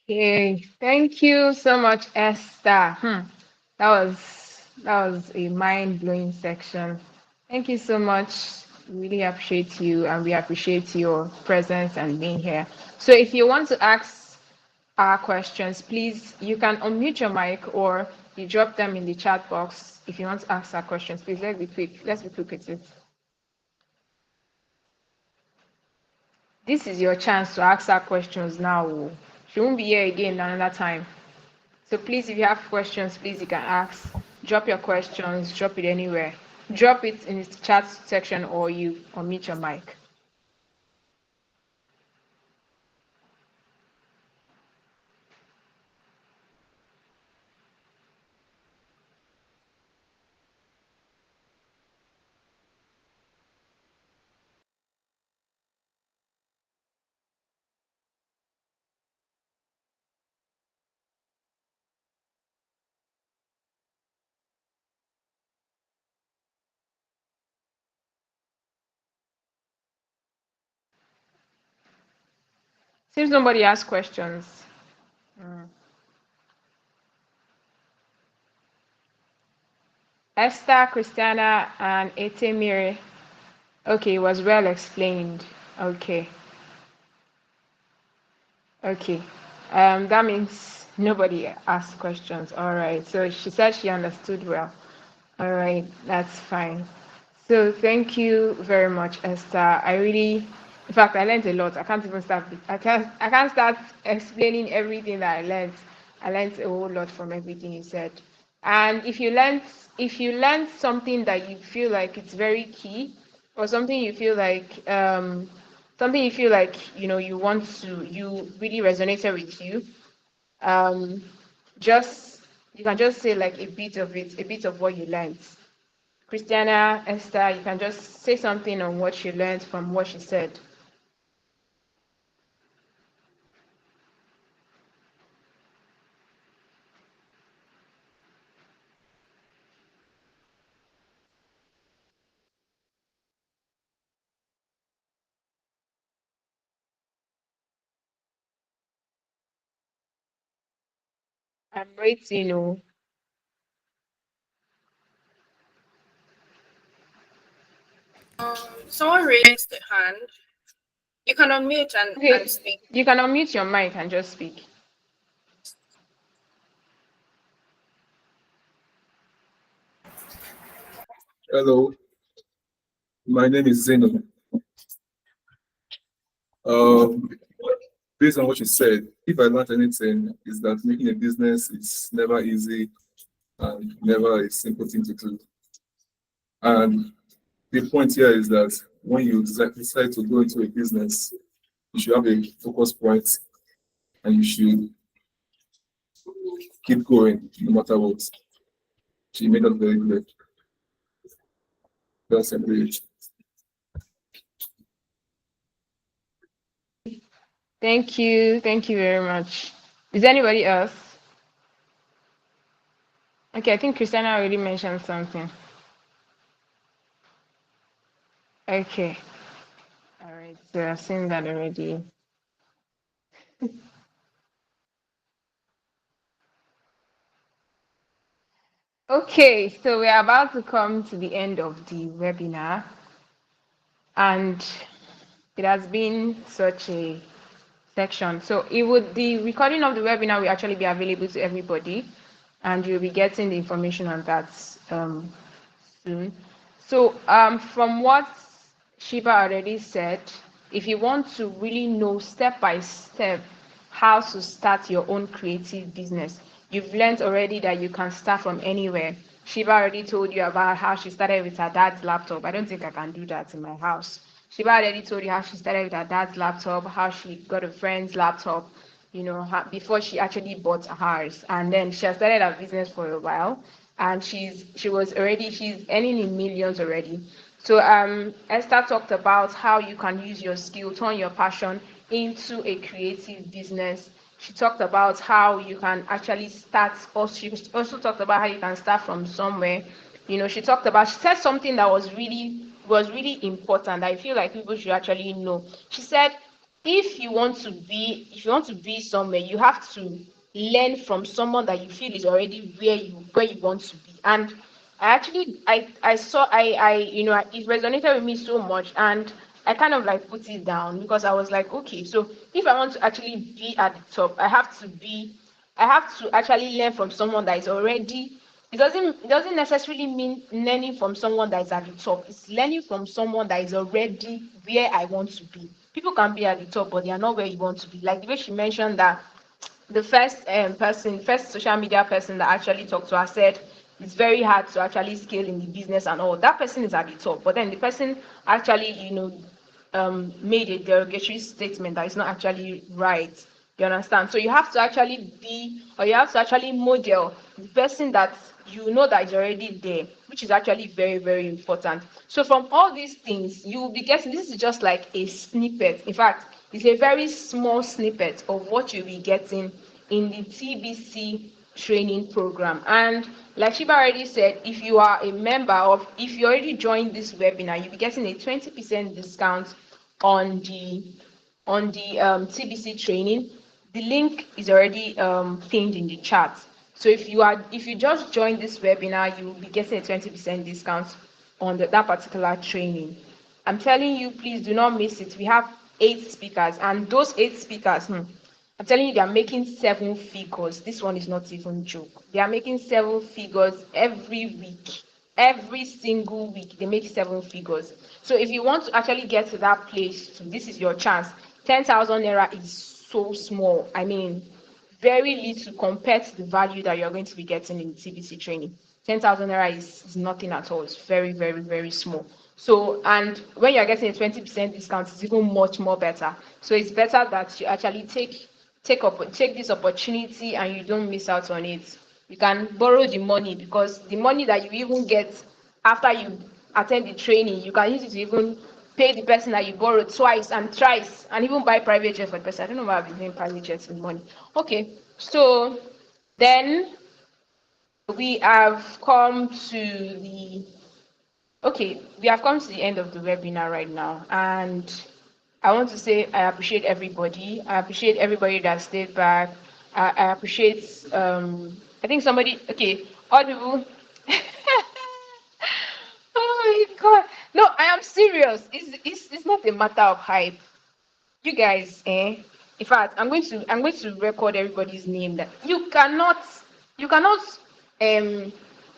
Okay, thank you so much, Esther. That was a mind-blowing section. Thank you so much. Really appreciate you, and we appreciate your presence and being here. So, if you want to ask our questions, please you can unmute your mic or you drop them in the chat box. If you want to ask our questions, please let's be quick. Let's be quick with it. This is your chance to ask our questions now. Oh. She won't be here again another time. So please, if you have questions, please you can ask. Drop your questions, drop it anywhere. Drop it in the chat section or you unmute your mic. Seems nobody has questions. Esther, Christiana, and Etemire. Okay, it was well explained. Okay. Okay. That means nobody asked questions. All right. So she said she understood well. All right, that's fine. So thank you very much, Esther. In fact, I learned a lot. I can't even start. I can't start explaining everything that I learned. I learned a whole lot from everything you said. And if you learned something that you feel like it's very key, or something you feel like you really resonated with you, um, just you can just say like a bit of it, a bit of what you learned. Christiana, Esther, you can just say something on what you learned from what she said. I'm waiting. Oh. Someone raised the hand. You can unmute and Okay, speak. you can unmute your mic and just speak. Hello, my name is Zeno. Um, Based on what you said, if I learned anything, is that making a business is never easy and never a simple thing to do. And the point here is that when you decide to go into a business, you should have a focus point and you should keep going no matter what. She made us very clear. That's it. Thank you. Thank you very much. Is there anybody else? Okay, I think Christiana already mentioned something. Okay. All right. So I've seen that already. Okay, so we're about to come to the end of the webinar. And It has been such a section. So the recording of the webinar will actually be available to everybody, and you'll be getting the information on that soon. So from what Shiba already said, if you want to really know step by step how to start your own creative business, you've learned already that you can start from anywhere. Shiba already told you about how she started with her dad's laptop. I don't think I can do that in my house. Shiba already told you how she started with her dad's laptop, how she got a friend's laptop, before she actually bought hers. And then she has started her business for a while, and she's earning in millions already. So Esther talked about how you can use your skill, turn your passion into a creative business. She talked about how you can actually start, or she also talked about how you can start from somewhere. She said something that was really important. I feel like people should actually know. She said, if you want to be somewhere, you have to learn from someone that you feel is already where you want to be. And I saw it resonated with me so much, and I kind of like put it down because I was like, okay, so if I want to actually be at the top, I have to actually learn from someone that is already. It doesn't necessarily mean learning from someone that is at the top. It's learning from someone that is already where I want to be. People can be at the top, but they are not where you want to be. Like the way she mentioned that the first social media person that actually talked to her said it's very hard to actually scale in the business and all. That person is at the top, but then the person actually, made a derogatory statement that is not actually right. You understand? So you have to actually model the person that that is already there, which is actually very, very important. So from all these things, you will be getting, this is just like a snippet. In fact, it's a very small snippet of what you'll be getting in the TBC training program. And like Shiba already said, if you already joined this webinar, you'll be getting a 20% discount on the TBC training. The link is already pinned in the chat. So if you just joined this webinar, you will be getting a 20% discount on that particular training. I'm telling you, please do not miss it. We have 8 speakers, and those 8 speakers, I'm telling you, they are making 7 figures. This one is not even joke. They are making 7 figures every week. Every single week, they make 7 figures. So if you want to actually get to that place, this is your chance. 10,000 naira is so small. I mean, very little compared to the value that you're going to be getting in TBC training. 10,000 naira is nothing at all. It's very, very, very small. So, and when you're getting a 20% discount, it's even much more better. So it's better that you actually take this opportunity and you don't miss out on it. You can borrow the money, because the money that you even get after you attend the training, you can use it to even pay the person that you borrowed twice and thrice, and even buy private jet for the person. I don't know why I've been doing private jets with money. Okay, so then we have come to the end of the webinar right now, and I want to say I appreciate everybody. I appreciate everybody that stayed back. I appreciate I think somebody, okay, all people. Oh my god. No, I am serious. It's not a matter of hype. You guys, in fact, I'm going to record everybody's name. That you cannot um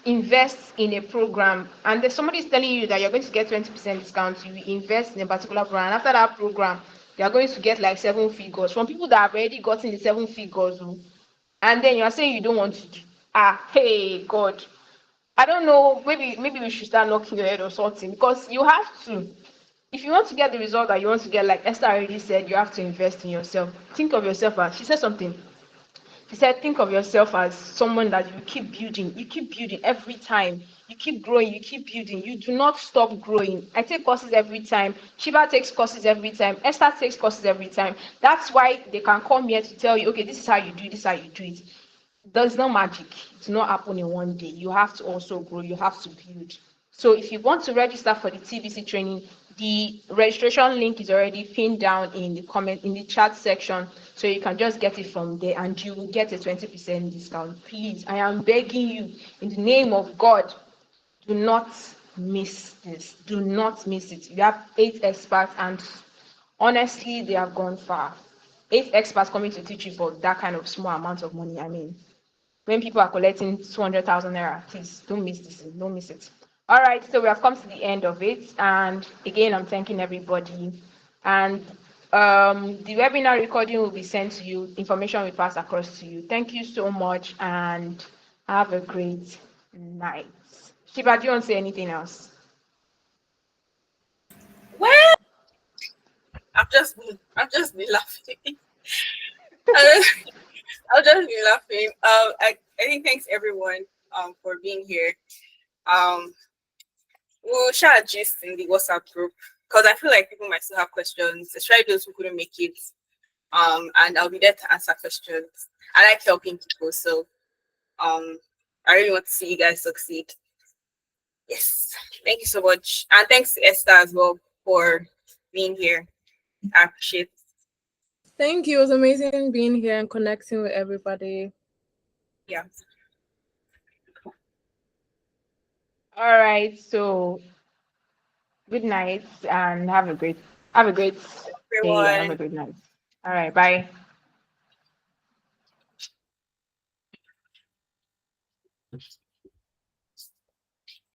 invest in a program, and there's somebody is telling you that you're going to get 20% discount. You invest in a particular program, and after that program you're going to get like 7 figures from people that have already gotten the 7 figures. And then you're saying you don't want to do. Hey god, I don't know, maybe we should start knocking your head or something, because you have to. If you want to get the result that you want to get, like Esther already said, you have to invest in yourself. Think of yourself as, she said something. She said, think of yourself as someone that you keep building. You keep building every time. You keep growing. You keep building. You do not stop growing. I take courses every time. Shiva takes courses every time. Esther takes courses every time. That's why they can come here to tell you, okay, this is how you do it. This is how you do it. There's no magic. It's not happen in one day. You have to also grow. You have to build. So if you want to register for the TBC training, the registration link is already pinned down in the chat section. So you can just get it from there, and you will get a 20% discount. Please, I am begging you, in the name of God, do not miss this. Do not miss it. You have 8 experts, and honestly, they have gone far. 8 experts coming to teach you for that kind of small amount of money. I mean, when people are collecting 200,000 naira, please don't miss this. Don't miss it. All right, so we have come to the end of it. And again, I'm thanking everybody. And the webinar recording will be sent to you. Information will pass across to you. Thank you so much and have a great night. Shiba, do you want to say anything else? Well, I've just been laughing. I'll just be laughing. I think thanks everyone for being here. We'll share a gist in the WhatsApp group because I feel like people might still have questions, especially those who couldn't make it. And I'll be there to answer questions. I like helping people, so I really want to see you guys succeed. Yes, thank you so much, and thanks to Esther as well for being here. I appreciate it. Thank you. It was amazing being here and connecting with everybody. Yeah. All right, so good night and have a great day and have a Everyone. good night. All right, bye.